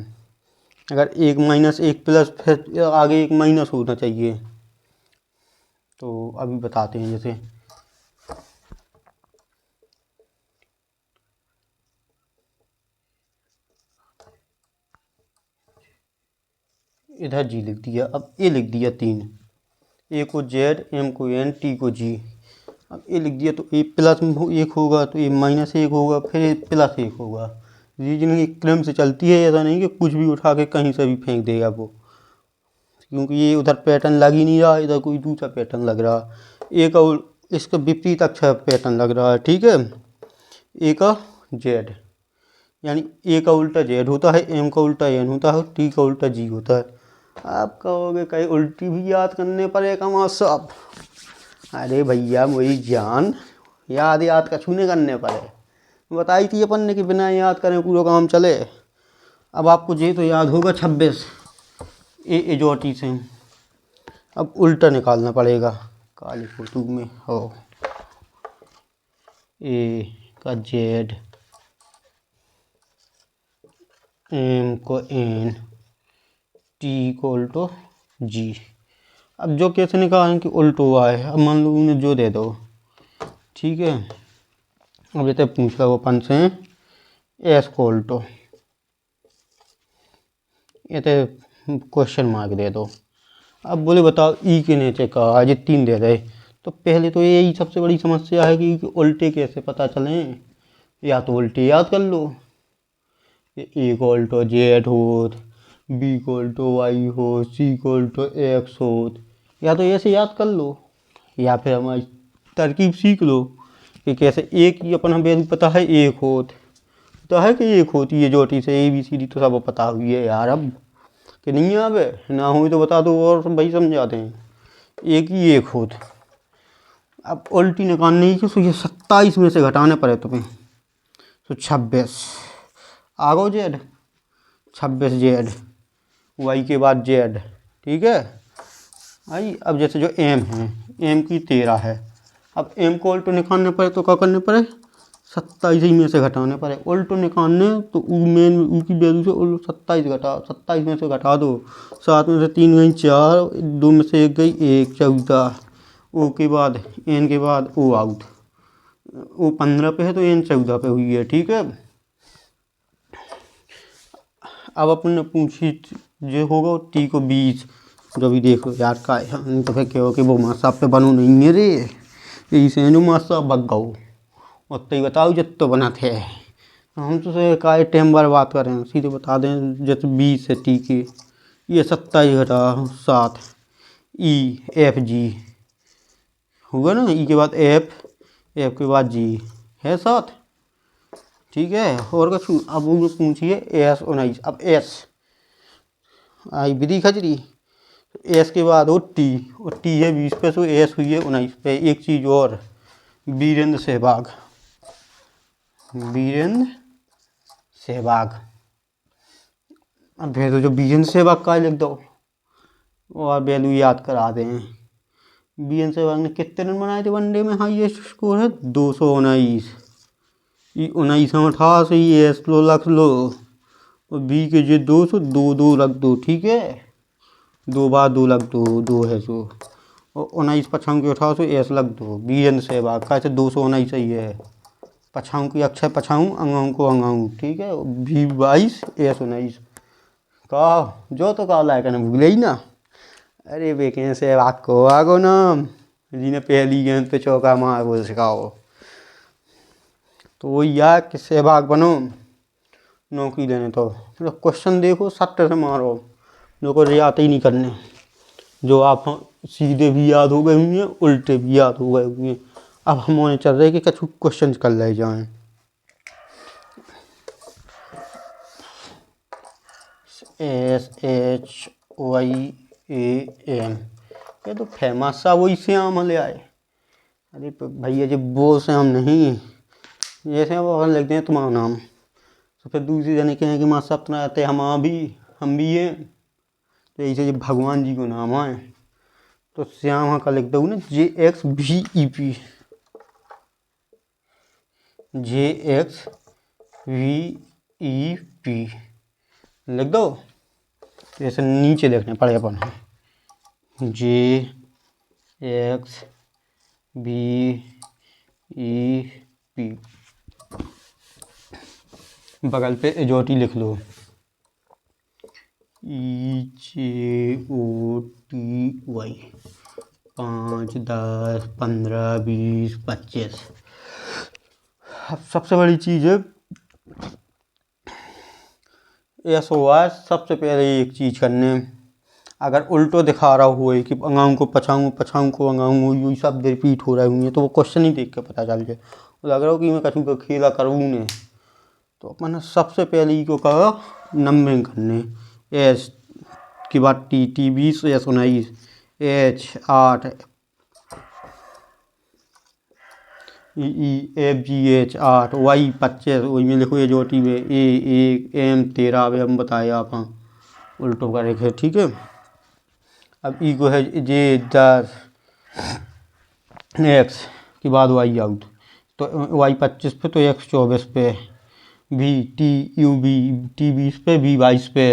Speaker 1: अगर एक माइनस एक प्लस फिर आगे एक माइनस होना चाहिए। तो अभी बताते हैं, जैसे इधर जी लिख दिया, अब ए लिख दिया 3, ए को जेड, एम को एन, टी को जी। अब ए लिख दिया तो ए प्लस में 1 होगा तो ए माइनस 1 होगा, फिर ए प्लस 1 होगा। रीजनिंग एक क्रम से चलती है, ऐसा नहीं कि कुछ भी उठा के कहीं से भी फेंक देगा वो, क्योंकि ये उधर पैटर्न लग ही नहीं रहा, इधर कोई दूसरा पैटर्न लग रहा, ए का इसका विपरीत अच्छा पैटर्न लग रहा है। ठीक है, ए का जेड यानी ए का उल्टा जेड होता है, एम का उल्टा एन होता है, टी का उल्टा जी होता है। आप कहोगे कहीं उल्टी भी याद करने पड़ेगा माँ साहब। अरे भैया मेरी जान, याद याद कछू नहीं करने पड़े, बताई थी अपन ने कि बिना याद करें पूरा काम चले। अब आपको ये तो याद होगा 26 ए एजोटी से, अब उल्टा निकालना पड़ेगा। काली फोटो में हो ए का जेड, एम को एन, टी को उल्टो जी। अब जो कैसे निकालें कि उल्टो हुआ है, अब मान लो उन्हें जो दे दो। ठीक है, अब ये तो पूछ लो अपन से एस को उल्टो, ये तो क्वेश्चन मार्क दे दो। अब बोले बताओ ई के नीचे का आज 3 दे रहे, तो पहले तो यही सबसे बड़ी समस्या है कि उल्टे कैसे पता चलें। या तो उल्टे याद कर लो, ए को उल्टो जेड होत, बी को उल्टो वाई हो, सी को उल्टो एक्स होत, या तो ऐसे याद कर लो, या फिर हमारी तरकीब सीख लो कि कैसे एक ही अपन हमें पता है एक होत, तो है कि एक होती है जोटी से ABCD तो सब पता हुई है यार, अब कि नहीं आवे ना हुई तो बता दो और भाई समझा दें, एक ही एक होत। अब उल्टी निकालने की तो ये 27 में से घटाने पड़े तुम्हें, तो 26 आगो जेड, 26 जेड, वाई के बाद जेड। ठीक है आई, अब जैसे जो एम है, एम की 13 है, अब एम को उल्टो निकालने पड़े तो क्या करने पड़े 27 ही में से घटाने पर है। उल्टो निकालने तो ऊ मेन ऊ की वैल्यू से 27 घटा, 27 में से घटा दो, 7 में से 3 गई 4, 2 में से 1 गई 1, 14। ओ के बाद एन के बाद ओ आउट, ओ 15 पे है तो एन 14 पे हुई है। ठीक है, अब अपन ने पूछी जो होगा टी को 20, जो भी देखो यार का है तो फिर कहो कि वो मासा पे बनो नहीं है रे, इसे जो मासा बग गओ उतना ही बताओ जब तो बना थे। हम तो से का टाइम बर्बाद कर रहे हैं, सीधे बता दें जैसे 20 है टी की, ये 27 घटा 7, ई एफ जी होगा ना, ई के बाद एफ, एफ के बाद जी है 7। ठीक है, और कुछ अब वो पूछिए एस 19, अब S I Vidhi Khajri, S के बाद वो टी, और टी है 20 पे तो एस हुई है 19 पे। एक चीज़ और, वीरेंद्र सहवाग, वीरेंद्र सहवाग, अब फिर तो जो वीरेंद्र सहवाग का लिख दो और वैल्यू याद करा दें। वीरेंद्र सहवाग ने कितने रन बनाए थे वनडे में, हाईएस्ट स्कोर है 219, 19 88, एस लो लख लो, और बी के जो 200, 2 रख दो। ठीक है, 2 बार 2 लग दो, 2 है सो, और 19 पछाऊ के 1800 एस लग दो। वीरेंद्र सहवाग का 219 ही है, पछाऊ की अक्षय पछाऊ, अंगाऊ को अंगाऊ। ठीक है, भी 22 एस 19 का जो तो का लायक न भूल ही ना। अरे बेके सहवाग को आगो नाम, जिन्हें पहली गेंद पे चौका मार वो सिखाओ, तो वो यार कि सहवाग बनो नौकरी लेने। तो क्वेश्चन देखो सट्टे से मारो, जो को याद ही नहीं करने, जो आप सीधे भी याद हो गए हुए हैं, उल्टे भी याद हो गए हुए हैं। अब हम होने चल रहे कि कुछ क्वेश्चन कर ले जाएं। SHYAM, ये तो फेमस सा वही श्याम ले आए। अरे भैया जी वो श्याम नहीं, जैसे अब लिखते हैं तुम्हारा नाम, तो फिर दूसरी जने कहें कि माँ सब तुम्हारा आते हम हम भी हैं, तो ऐसे जब भगवान जी को नाम आए तो श्याम का लिख दो ना, JXVEP, JXVEP लिख दो। जैसे नीचे लिखने पड़े अपन, JXVEP, बगल पे एजोटी लिख लो, EJOTY, 5, 10, 15, 20, 25। अब सबसे बड़ी चीज़ है SOR, सबसे पहले एक चीज़ करने, अगर उल्टो दिखा रहा हो कि अंगाऊ को पछाऊँ, पछाऊँ को अंगाऊ, यही सब रिपीट हो रहे होंगे तो वो क्वेश्चन ही देख के पता चल जाए। लग रहा हो कि मैं कछु का खेला करूँ ने, तो अपन सबसे पहले ही को कहा नंबरिंग करने, एस की बात T, T 20, S 19, H 8, FGH 8, Y 25, वही में लिखो एजोटी में A 1, M 13, अब हम बताया आप उल्टो का रेखे। ठीक है, अब ई को है J 10, X के बाद वाई आउट, तो वाई 25 पे तो X 24 पे, V T U V T 20 पे, V 22 पे,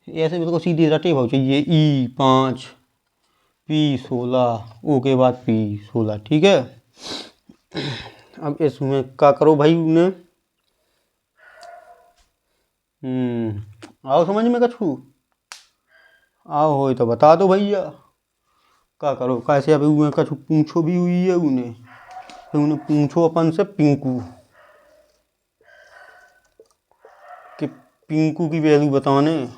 Speaker 1: ऐसे बिल्कुल सीधी रटे भाव चाहिए। E 5, P 16, O के बाद P 16। ठीक है, अब इसमें क्या करो भाई उन्हें, आओ समझ में कछु आओ हो तो बता दो भैया, क्या करो कैसे। अभी उन्हें कछु पूछो भी हुई है उन्हें, तो उन्हें पूछो अपन से पिंकू, कि पिंकू की वैल्यू बताने,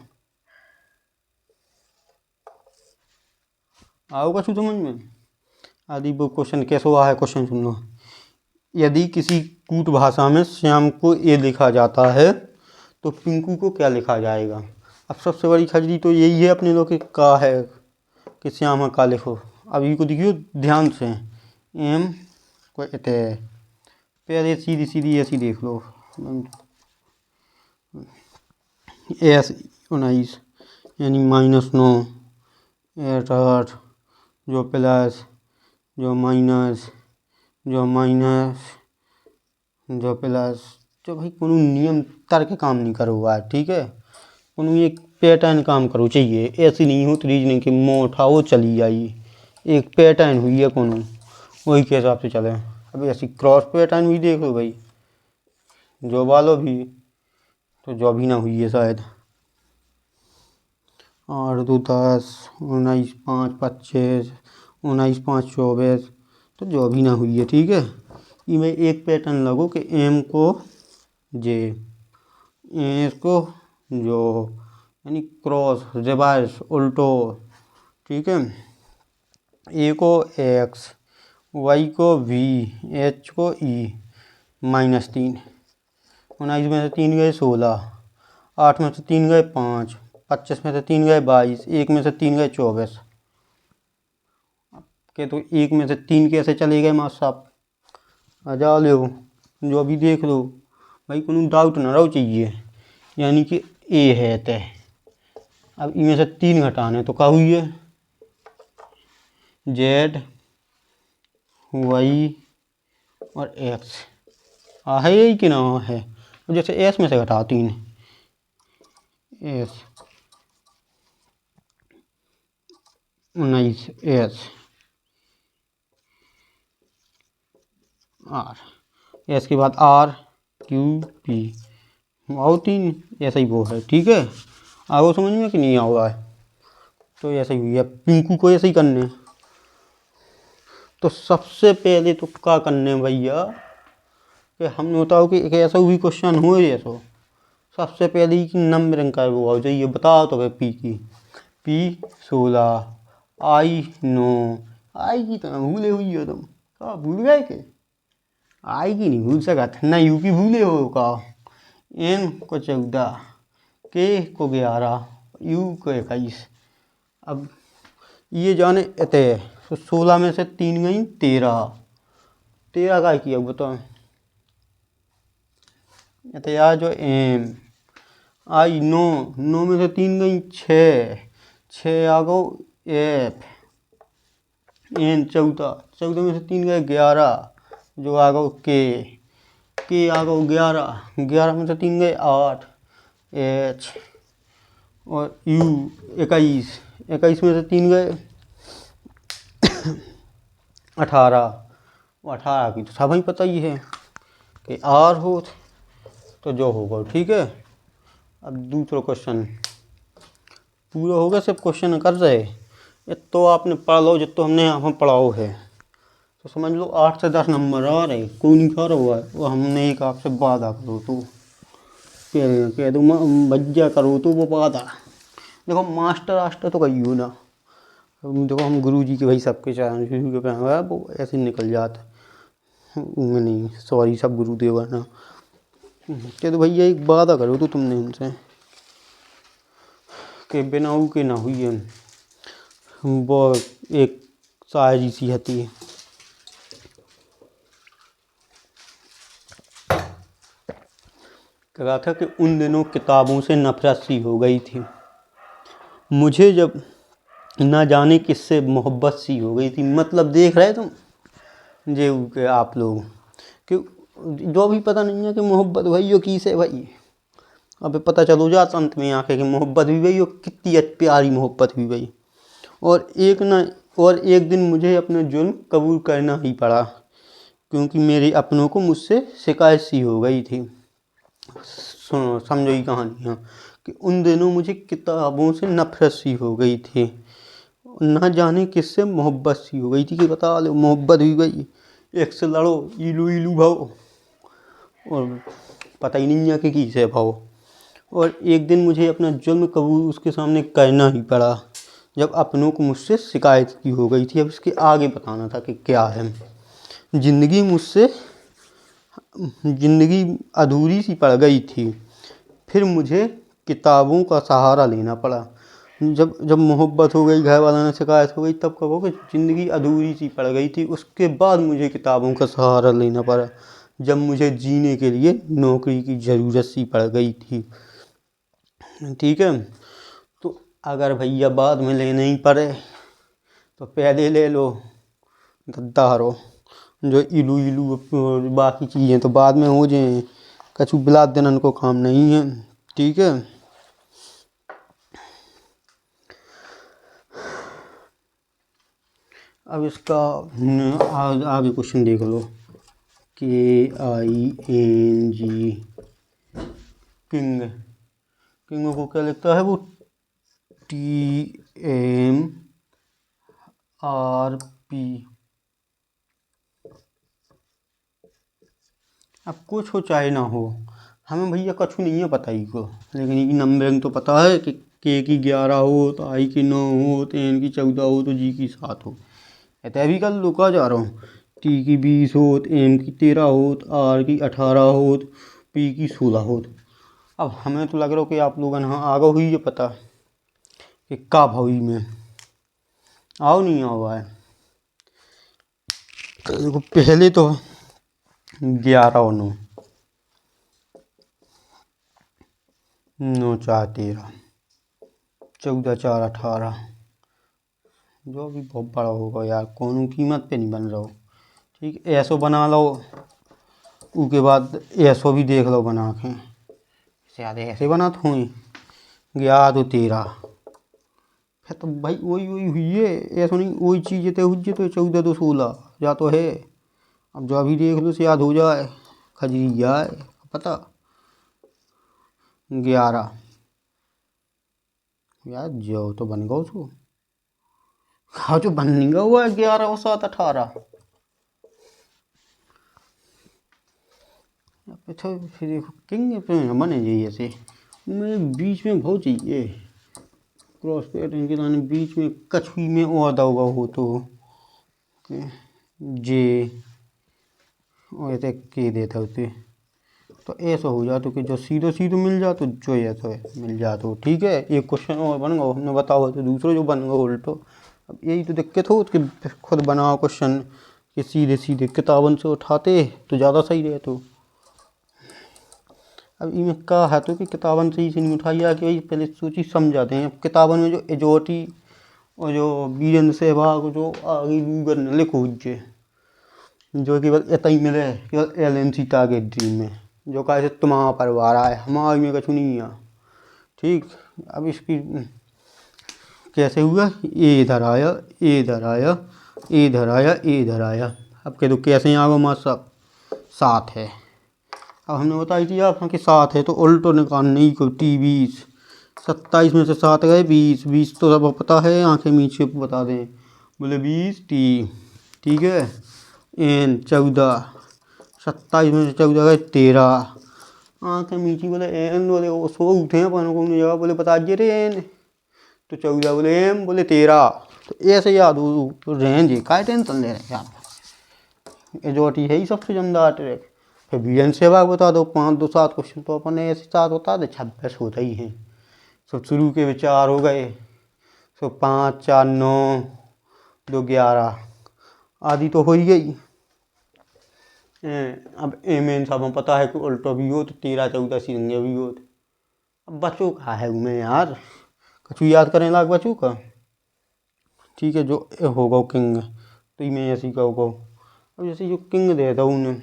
Speaker 1: आओ कछु समझ में। आदि वो क्वेश्चन कैसे हुआ है, क्वेश्चन सुन लो। यदि किसी कूट भाषा में श्याम को ए लिखा जाता है तो पिंकू को क्या लिखा जाएगा। अब सबसे बड़ी खजरी तो यही है अपने लोग का है कि श्याम का लिखो। अब ये को देखियो ध्यान से, एम को इतने पहले सीधी सीधी ऐसी देख लो, एस 19 यानी -9, 8, जो प्लस, जो माइनस, जो माइनस, जो प्लस जो भाई कोनो नियम तर्क काम नहीं करो यार, ठीक है। कोनो एक पैटर्न काम करो चाहिए, ऐसी नहीं हो रीजनिंग की मोह उठाओ चली जाइए, एक पैटर्न हुई है कोनो, वही के हिसाब से चले। अभी ऐसी क्रॉस पैटर्न भी देख लो भाई, जो वालों भी तो जो भी ना हुई है शायद। 8 2 10 19 5 25 19 5 24, तो जो भी ना हुई है, ठीक है। इमें एक पैटर्न लगो कि एम को जे, इसको जो, यानी क्रॉस रिवर्स उल्टो, ठीक है। ए को एक्स, वाई को वी, एच को ई, -3। 19 में से 3 गए 16, 8 में से 3 गए 5, 25 में से 3 गए 22, 1 में से 3 गए 24 के। तो 1 में से 3 कैसे चले गए मास्टर साहब, आ जा लो जो भी देख लो भाई, कोनो डाउट ना रहो चाहिए, यानी कि ए है तय। अब इनमें से 3 घटाने तो क्या हुई है, जेड वाई और एक्स है यही कि ना है। जैसे एस में से घटाओ 3, एस 19 एस आर, एस के बाद आर क्यू पी आओ 3, ऐसा ही वो है, ठीक है। आओ समझ में कि नहीं आ रहा है, तो ऐसा ही हुई है। पिंकू को ऐसे ही करने, तो सबसे पहले तो क्या करने भैया कि हमने बताओ कि एक ऐसा भी क्वेश्चन हो ऐसा, सबसे पहले ही कि नंबरिंग का वो हो जाइए, बताओ तो भाई पी की, पी 16, आई 9, आई की तो भूले हुई हो तुम, क्या भूल गए के, आई की नहीं भूल सका था ना, यू की भूले हो का, एन को 14, के को 11, यू को 21। अब ये जाने इतने, तो 16 में से 3 गई 13, 13 का किया बताओ, इतने यार जो एम आई 9, 9 में से 3 गई 6, 6 आ गो एफ, एन 14, 14 में से 3 गए 11, जो आ गो के आ गो 11, 11 में से 3 गए 8, एच और यू 21, 21 में से 3 गए 18, 18 की तो सब ही पता ही है कि आर हो तो जो होगा, ठीक है। अब दूसरा क्वेश्चन पूरा हो गया, सब क्वेश्चन कर रहे, ये तो आपने पढ़ लो जितना हमने यहाँ पढ़ाओ है, तो समझ लो 8 से 10 नंबर आ रहे, कोई नहीं खा रहा है वो, हमने एक आपसे वादा करो तो कह दो भज्जा करो तो वो वादा। देखो मास्टर आस्टर तो कही हो ना, देखो हम गुरु जी के भाई सबके चरण शुरू के पे वो ऐसे निकल जाता, उनमें नहीं, सॉरी सब गुरुदेव है ना। कह दो भैया एक वादा करो तो तुमने उनसे कि बिना के ना हुई है, वो एक शायरी सी हती है, कहा था कि उन दिनों किताबों से नफरत सी हो गई थी मुझे, जब ना जाने किससे मोहब्बत सी हो गई थी। मतलब देख रहे तुम जे के आप लोग कि जो भी पता नहीं है कि मोहब्बत भाई की से भाई, अब पता चलो जाता अंत में आके कि मोहब्बत भी भाई कितनी प्यारी मोहब्बत हुई भाई। और एक दिन मुझे अपना जुल्म कबूल करना ही पड़ा, क्योंकि मेरे अपनों को मुझसे शिकायत सी हो गई थी। सुनो समझो ये कहानी, हाँ, कि उन दिनों मुझे किताबों से नफरत सी हो गई थी, ना जाने किससे मोहब्बत सी हो गई थी, कि बता लो मोहब्बत हुई भाई, एक से लड़ो इलू इलू भाव, और पता ही नहीं है कि किसे भाव। और एक दिन मुझे अपना जुल्म कबूल उसके सामने करना ही पड़ा, जब अपनों को मुझसे शिकायत की हो गई थी। अब इसके आगे बताना था कि क्या है। ज़िंदगी अधूरी सी पड़ गई थी, फिर मुझे किताबों का सहारा लेना पड़ा। जब मोहब्बत हो गई, घर वालों ने शिकायत हो गई, तब कहो कि ज़िंदगी अधूरी सी पड़ गई थी। उसके बाद मुझे किताबों का सहारा लेना पड़ा, जब मुझे जीने के लिए नौकरी की ज़रूरत सी पड़ गई थी, ठीक है। तो अगर भैया बाद में लेने ही पड़े तो पहले ले लो, गद्दार हो। जो इलू इलू बाकी चीज़ें तो बाद में हो जाए, कछु बिला देना को काम नहीं है। ठीक है, अब इसका आगे क्वेश्चन देख लो। KING किंग, किंग को क्या लिखता है वो TMRP। अब कुछ हो चाहे ना हो, हमें भैया कछु नहीं है पता ही को, लेकिन ये नंबरिंग तो पता है कि K की 11 हो तो I की 9 हो तो N की 14 हो तो G की 7 हो। ऐसे भी कल रुका जा रहा हूँ, T की 20 हो तो M की 13 हो तो R की 18 हो तो P की 16 हो। अब हमें तो लग रहा हो कि आप लोग यहाँ आगे हुई है पता कि का भाई में आओ नहीं आओ है। देखो पहले तो 11 और 9, 9 4 13, 14 4 18, जो भी बहुत बड़ा होगा यार, कौन कीमत पे नहीं बन रहा हो। ठीक, ऐसो बना लो, उसके बाद ऐसो भी देख लो बना के, शायद ऐसे बना तो हुई 11 तो 13, फिर तो भाई वही वही हुई है, ऐसा नहीं वही चीज़ तो हुई तो 14 तो 16 या तो है। अब जो अभी देख लो से याद हो जाए, खजरी जाए पता 11 यार, जो तो बन गया उसको, हाँ जो बन नहीं गया हुआ है 11 और 7 18। अच्छा फिर देखो किंग पे बने चाहिए ऐसे, मैं बीच में बहुत चाहिए क्रॉस पैटर्न के लाने, बीच में कछुई में और दौगा हो तो जे और ऐसे के देता होते तो ऐसा हो जाता कि जो सीधो सीधो मिल जातो, जो ऐसा है मिल जातो। ठीक है, एक क्वेश्चन और बन गया, हमने बताओ तो दूसरा जो बन गया उल्टो। अब यही तो दिक्कत हो कि खुद बनाओ क्वेश्चन कि सीधे सीधे किताबन से उठाते तो ज़्यादा सही रहे। तो अब इनमें क्या है तो कि किताबन से ही नहीं उठाई कि भाई पहले सोची समझाते हैं। अब किताबन में जो एजोटी और जो वीरेंद्र सहवाग जो आगे गूगल ने लिखो जो केवल इतना ही मिले केवल LNC टारगेट ड्रीम में, जो कहा तुम्हारा परिवार आए हमारे में कछु नहीं है। ठीक, अब इसकी कैसे हुआ, ये इधर आया ये इधर आया ये इधर आया ये इधर आया। अब कह दो कैसे आ गो माँ सब 7 है। अब हमने बताई थी आप कि 7 है तो उल्टो निकालने ही को T20, 27 में से 7 गए 20, 20 तो सब पता है, आंखें नीचे बता दें बोले 20 T। ठीक है, N 14, 27 में से 14 गए 13, आंखें मीची बोले N, बोले वो सो उठे हैं अपन को जगह बोले बता दिए रे N तो 14 बोले M बोले 13। तो ऐसे याद हो तो रेंज है, काय टेंशन ले रहे हैं आप, एजोटी है ही सबसे जमदार ट्रैक। फिर वीरेंद्र सहवाग बता दो 5 2 7 क्वेश्चन तो अपन ऐसे 7 होता है 26 होता ही है। सब शुरू के विचार हो गए, सो 5 4 9 2 11 आदि तो हो ही गई। अब एम साहब पता है कि उल्टो भी हो तो 13 14 सिरंगे भी हो। अब बच्चों का है उनमें यार, कछु याद करें लाग बच्चों का। ठीक है, जो होगा किंग तो मैं ऐसी का होगा। अब जैसे जो किंग देता उन्हें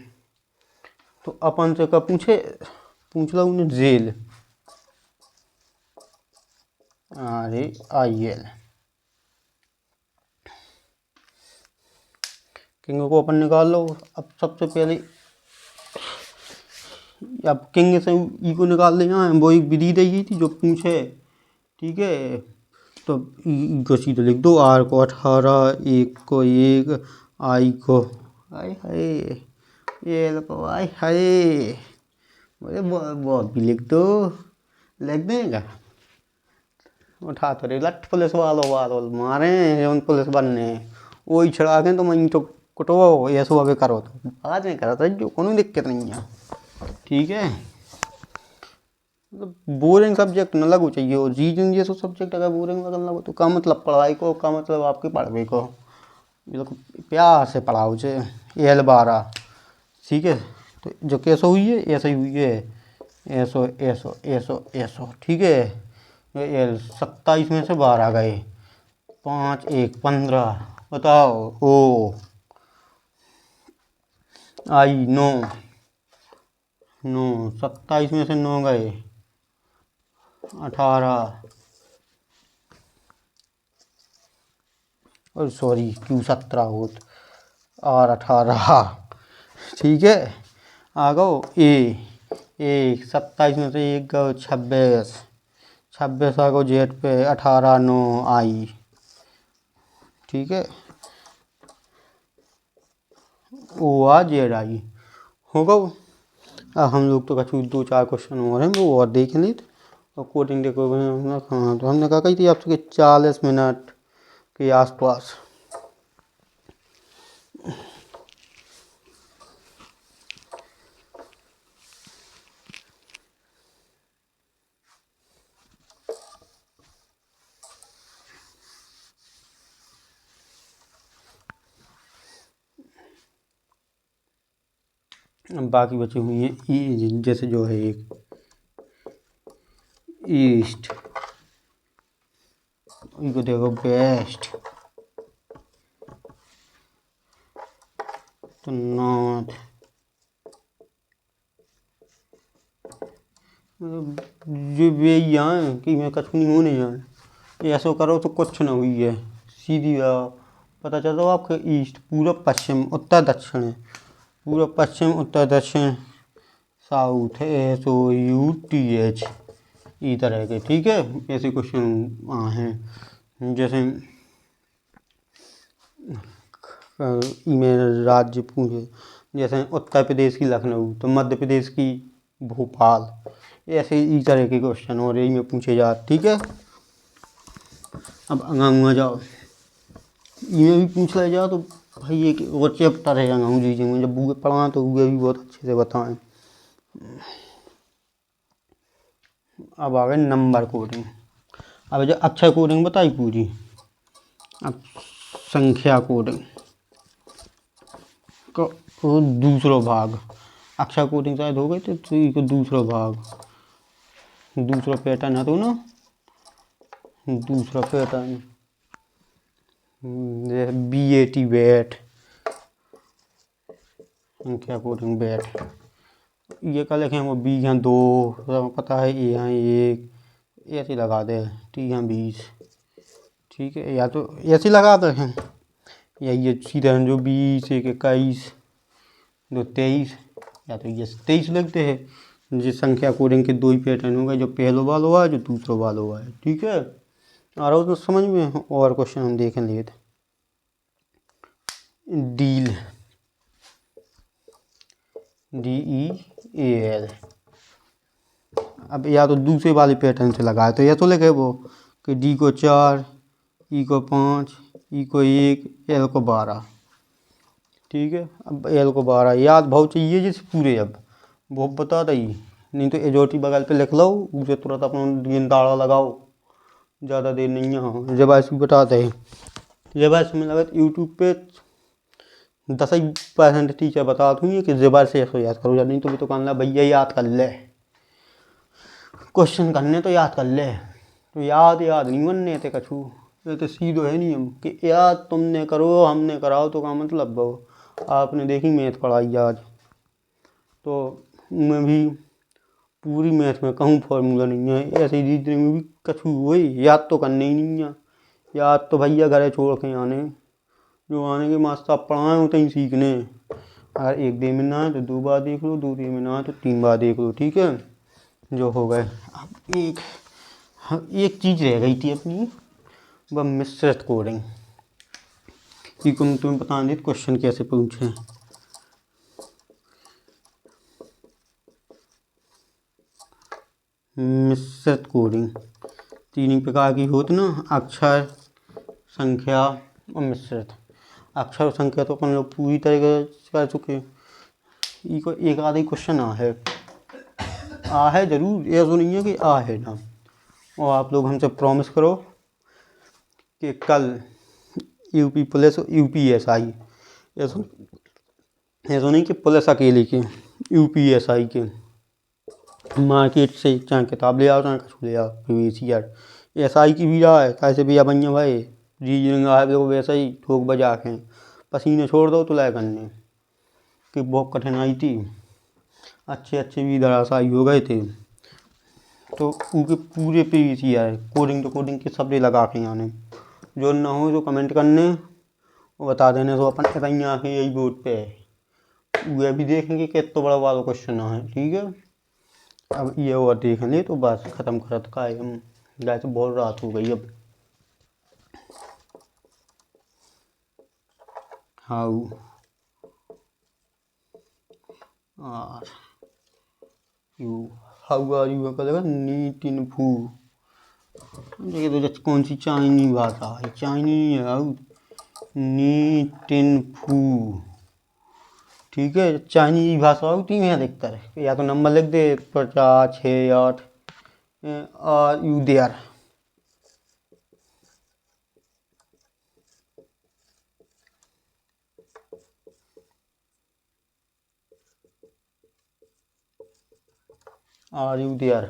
Speaker 1: तो अपन से का पूछ ला उन्हें जेल RAIL, किंग को अपन निकाल लो। अब सबसे पहले अब किंग से ई को निकाल देना, वो एक विधि दी थी जो पूछे। ठीक है, तो ई को सीधे लिख दो, R को 18, 1 को 1, I को आय हाय L को आय हाय, मुझे बहुत भी लिख दो, लिख देगा उठा तो रे लट पुलिस वालों मारे उन पुलिस बनने वही छड़ा के तो मैं तो कुटो ये सब अभी करो तो बाद में करा था जो कोई दिक्कत नहीं है। ठीक है, मतलब बोरिंग सब्जेक्ट न लगो चाहिए, और रीजन ये सब सब्जेक्ट अगर बोरिंग लगन लगो तो का मतलब पढ़ाई को, का मतलब आपके पढ़वे को, प्यार से पढ़ाओ जे L12। ठीक है, तो जो कैसो हुई है ऐसा ही हुई है, ऐसो ऐसो ऐसो ऐसो। ठीक है, L 27 में से 12 गए, 5 1 15 बताओ ओ आई 9, 27 में से 9 गए 18, और सॉरी क्यों 17 होत और 18, ठीक है। आ गो ए 27 में से 1 गो 26, 26 आ गो जेड पे 18 9 आई, ठीक है। ओ आ जेड आई हो गो। अब हम लोग तो कछु 2-4 क्वेश्चन और हैं वो और देख लें और कोडिंग देखो। हाँ तो हमने कहा कही थी आपसे 40 मिनट के आसपास। बाकी बची हुई है जैसे जो है एक ईस्ट, इनको देखो वेस्ट, तो नॉर्थ, जो वे यहाँ कि मैं कछु नहीं होने जाए ऐसा करो तो कुछ ना हुई है सीधी पता चलता हो आपके ईस्ट पूर्व पश्चिम उत्तर दक्षिण है, पूर्व पश्चिम उत्तर दक्षिण साउथ SOUTH इस तरह के, ठीक है। ऐसे क्वेश्चन हैं जैसे में राज्य पूछे जैसे उत्तर प्रदेश की लखनऊ तो मध्य प्रदेश की भोपाल, ऐसे इस तरह के क्वेश्चन और यही में पूछे जाते, ठीक है। अब अंगाऊँ जाओ ये भी पूछ लिया जाए तो भाई एक और चैप्टर है अंगाऊँ जी में जब बुए पढ़ाएं तो वो भी बहुत अच्छे से बताएं। अब आ गए नंबर कोडिंग। अब जो अक्षर कोडिंग बताई पूरी, अब संख्या कोडिंग को दूसरा भाग, अक्षर कोडिंग शायद हो गई तो दूसरा भाग, दूसरा पैटर्न है तो ना दूसरा पैटर्न BAT बैट, संख्या कोडिंग बैट, ये का लिखें वो B यहाँ 2 पता है A यहाँ 1 ऐसे लगा दे, T यहाँ 20, ठीक है। या तो ऐसे लगा दे हैं या ये सीधा जो 20 1 21 2 23, या तो ये 23 लगते हैं। जिस संख्या कोडिंग के 2 ही पैटर्न होगा, जो पहलो वाला हुआ है जो दूसरा वाला हुआ है, ठीक है। आ रहा हो तो समझ में। और क्वेश्चन हम देख लेते। डील DEAL, अब या तो दूसरे वाले पैटर्न से लगाए तो या तो लिखे वो कि D को 4 E को 5 E को 1 L को 12, ठीक है। अब L को 12 याद बहुत चाहिए जैसे पूरे, अब वो बता रही नहीं तो एजोटी बगल पे लिख लो उसे तुरंत अपना गेंदाड़ा लगाओ, ज़्यादा देर नहीं है। जब ऐसे बताते हैं जब ऐसे में लगा यूट्यूब पे 10% टीचर बता दूँगी कि ज़बर से ऐसे याद करो, नहीं तो भी तो कहना भैया याद कर ले, क्वेश्चन करने तो याद कर ले, तो याद नहीं बनने थे कछु, ये तो सीधो है नहीं हम कि याद तुमने करो हमने कराओ तो का मतलब बहु आपने देखी मैथ पढ़ाई आज तो मैं भी पूरी मैथ में कहूँ फॉर्मूला नहीं है, ऐसे रीजनिंग में भी कछु वही याद तो करने ही नहीं है। याद तो भैया घरे छोड़ के आने, जो आने के मास्टर पढ़ाएं होते ही सीखने, अगर 1 दिन में ना है तो 2 बार देख लो, 2 दिन में ना है तो 3 बार देख लो, ठीक है। जो हो गए। अब एक चीज़ रह गई थी अपनी, वह मिश्रित कोडिंग कि तुम्हें बता दें क्वेश्चन कैसे पूछे। मिश्रित कोडिंग 3 प्रकार की होती ना, अक्षर संख्या और मिश्रित। अक्षर और संख्या तो अपन लोग पूरी तरीके से कर चुके, को एक आधा क्वेश्चन आ है जरूर, ऐसा नहीं है कि आ है ना। और आप लोग हमसे प्रॉमिस करो कि कल यूपी पुलिस UPSI, ऐसा नहीं कि पुलिस अकेले के, UPSI के मार्केट से चाहे किताब ले आओ चाहे कुछ ले आओ, PVCR SI की भी रहा है कैसे भैया बनिया भाई रीजनिंग है देखो वैसा ही ठोक बजा के पसीने छोड़ दो तो लाए करने कि बहुत कठिनाई थी, अच्छे अच्छे भी धराशायी हो गए थे। तो उनके पूरे पेज ही आए कोडिंग तो कोडिंग के सब्जे लगा के आने। जो ना हो तो कमेंट करने और बता देने, तो अपन कहीं आके यही बोर्ड पे है वह भी देखेंगे कि तो बड़ा वाला क्वेश्चन है। ठीक है, अब ये और देख ले तो बस ख़त्म करत का है। हम गाय तो बहुत रात हो गई अब। How are you, how are you का लगा नीट इन फू। देखिए तो कौन सी चाइनी भाषा है, चाइनी है। हाउ नीट इन फू, ठीक है। चाइनीज भाषा होती है अधिकतर, या तो नंबर लिख दे 50 6 8 are you there. Are you there,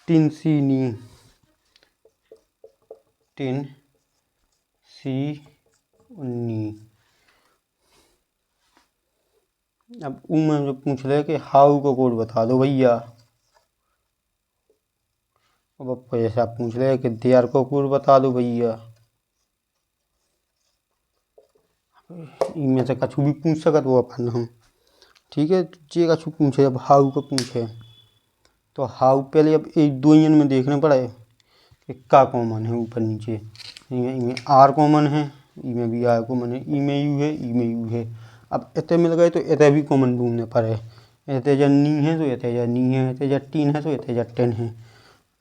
Speaker 1: टिन सी नी, टिन सी नी। अब में जो पूछ रहे कि हाउ का कोड बता दो भैया। अब ऐसा पूछ रहे कि देयर को कोड बता दो भैया। इनमें से कछु भी पूछ सकत वो अपन हम, ठीक है। जे कछु पूछे, अब हाउ को पूछे तो हाउ पहले अब एक दो में देखने पड़े कि का कॉमन है ऊपर नीचे। इनमें आर कॉमन है, इनमें भी आर कॉमन है, इनमें यू है, इनमें यू है। अब इतने मिल गए तो इतने भी कॉमन ढूंढने पड़े। इतने जब नी है तो इतने जब नी है, इतने जब टीन है तो इतने जब टेन है।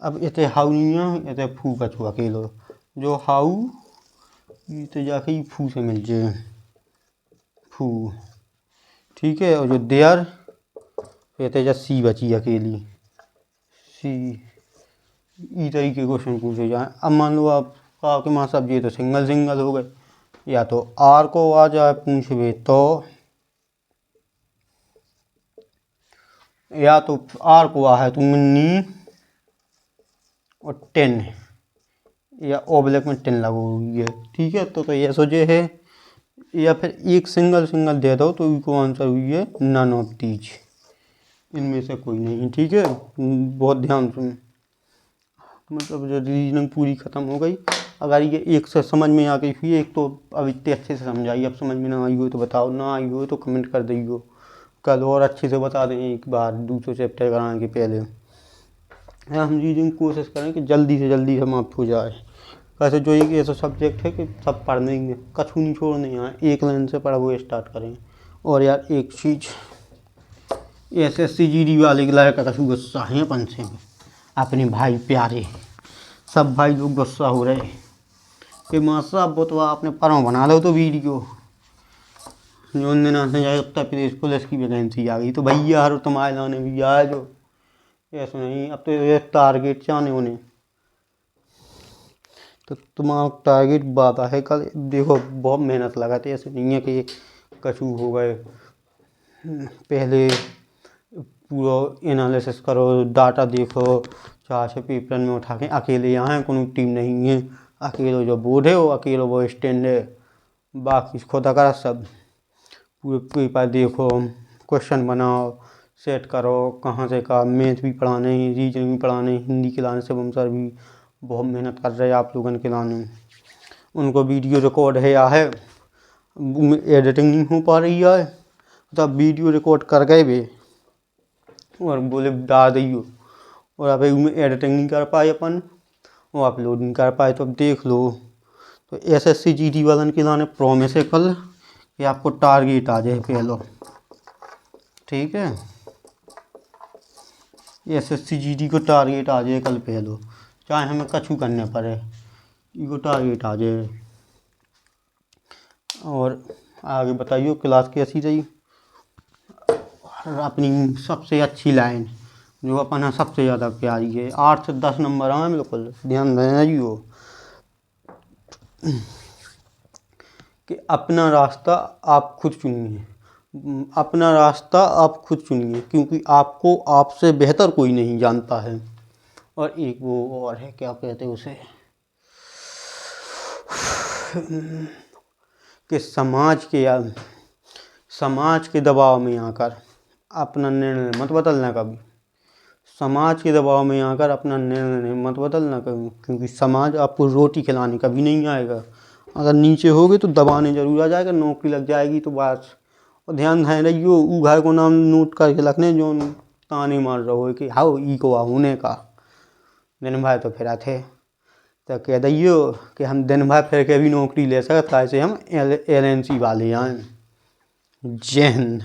Speaker 1: अब इतने हाउ नहीं है, इतने फू का छुआ अकेलो जो हाउ तो जाके ही फू से मिल जाए फू, ठीक है। और जो देयर इतने जब सी बची अकेली सी। इस तरीके क्वेश्चन पूछे जाए। अब मान लो आप आपके माँ साहब ये तो सिंगल सिंगल हो गए, या तो आर को आ जाए पूछवे तो, या तो आर को आ है तो नी और 10 या ओब्लिक में 10 लगो हुई है, ठीक है। तो ये सोचे है, या फिर एक सिंगल सिंगल दे दो तो इनको आंसर हुई है नन ऑफ दीज, इनमें से कोई नहीं, ठीक है। बहुत ध्यान सुन, मतलब जो रीजनिंग पूरी ख़त्म हो गई। अगर ये एक से समझ में आ गई हुई, एक तो अब इतने अच्छे से समझाई, अब समझ में ना आई हो तो बताओ, ना आई हो तो कमेंट कर दीजिए। कल और अच्छे से बता दें एक बार दूसरे चैप्टर कराने के पहले। हम रीडिंग कोशिश करें कि जल्दी से जल्दी समाप्त हो जाए। वैसे जो एक ऐसा सब्जेक्ट है कि सब पढ़ देंगे, कछु नहीं छोड़ने, यहाँ एक लाइन से पढ़ा वो स्टार्ट करें। और यार एक चीज़, SSC GD वाले के लायक कछु गुस्सा है अपन से, अपने भाई प्यारे सब भाई लोग गुस्सा हो रहे कि मासा वो तो आपने परों बना लो तो वीडियो जो उन दिनों से जाए उत्तर प्रदेश पुलिस की वैकेंसी आ गई तो भैया हर तुम्हारे लाने भी आए जो ऐसा नहीं। अब तो ये टारगेट चाहने उन्हें, तो तुम्हारा टारगेट बात है कल देखो बहुत मेहनत लगाते, ऐसे नहीं है कि कछु हो गए। पहले पूरा एनालिसिस करो, डाटा देखो, चार से पेपर में उठा के अकेले यहाँ कोई टीम नहीं है, अकेले जो बोर्ड है वो अकेले वो स्टैंड है, बाकी खुदा करा सब। पूरे पेपर देखो, क्वेश्चन बनाओ, सेट करो, कहाँ से का मैथ भी पढ़ाने हैं, रीजनिंग भी पढ़ाने हैं, हिंदी के लाने से सर भी बहुत मेहनत कर रहे हैं आप लोगों के लाने। उनको वीडियो रिकॉर्ड है या है एडिटिंग नहीं हो पा रही है, तो आप वीडियो रिकॉर्ड कर गए भी और बोले डाल दियो, और अब उसमें एडिटिंग नहीं कर पाए अपन और अपलोड नहीं कर पाए। तो अब देख लो, तो SSC GD वालन के लाने प्रॉमिस है कल कि आपको टारगेट आ जाए पहलो, ठीक है। SSC GD को टारगेट आ जाए कल पहलो, चाहे हमें कछु करने पड़े, इको टारगेट आ जाए। और आगे बताइए क्लास कैसी रही। अपनी सबसे अच्छी लाइन जो अपन है सबसे ज़्यादा प्यारी है, 8 से 10 नंबर आए बिल्कुल ध्यान देना जी हो कि अपना रास्ता आप खुद चुनिए, अपना रास्ता आप खुद चुनिए, क्योंकि आपको आपसे बेहतर कोई नहीं जानता है। और एक वो और है क्या कहते हैं उसे, कि समाज के दबाव में आकर अपना निर्णय मत बदलना कभी। समाज के दबाव में आकर अपना निर्णय मत बदलना कभी, क्योंकि समाज आपको रोटी खिलाने कभी नहीं आएगा। अगर नीचे होगे तो दबाने जरूर आ जाएगा, नौकरी लग जाएगी तो बस। और ध्यान धाए रहियो ऊ घर को नाम नोट करके रखने जो ताने मार रहो है कि हाउ ई को होने का दिन भर तो फिर थे, तो कह दियो कि हम दिन भर फिर के भी नौकरी ले सकते, ऐसे हम LNC वाले आए। जय हिंद।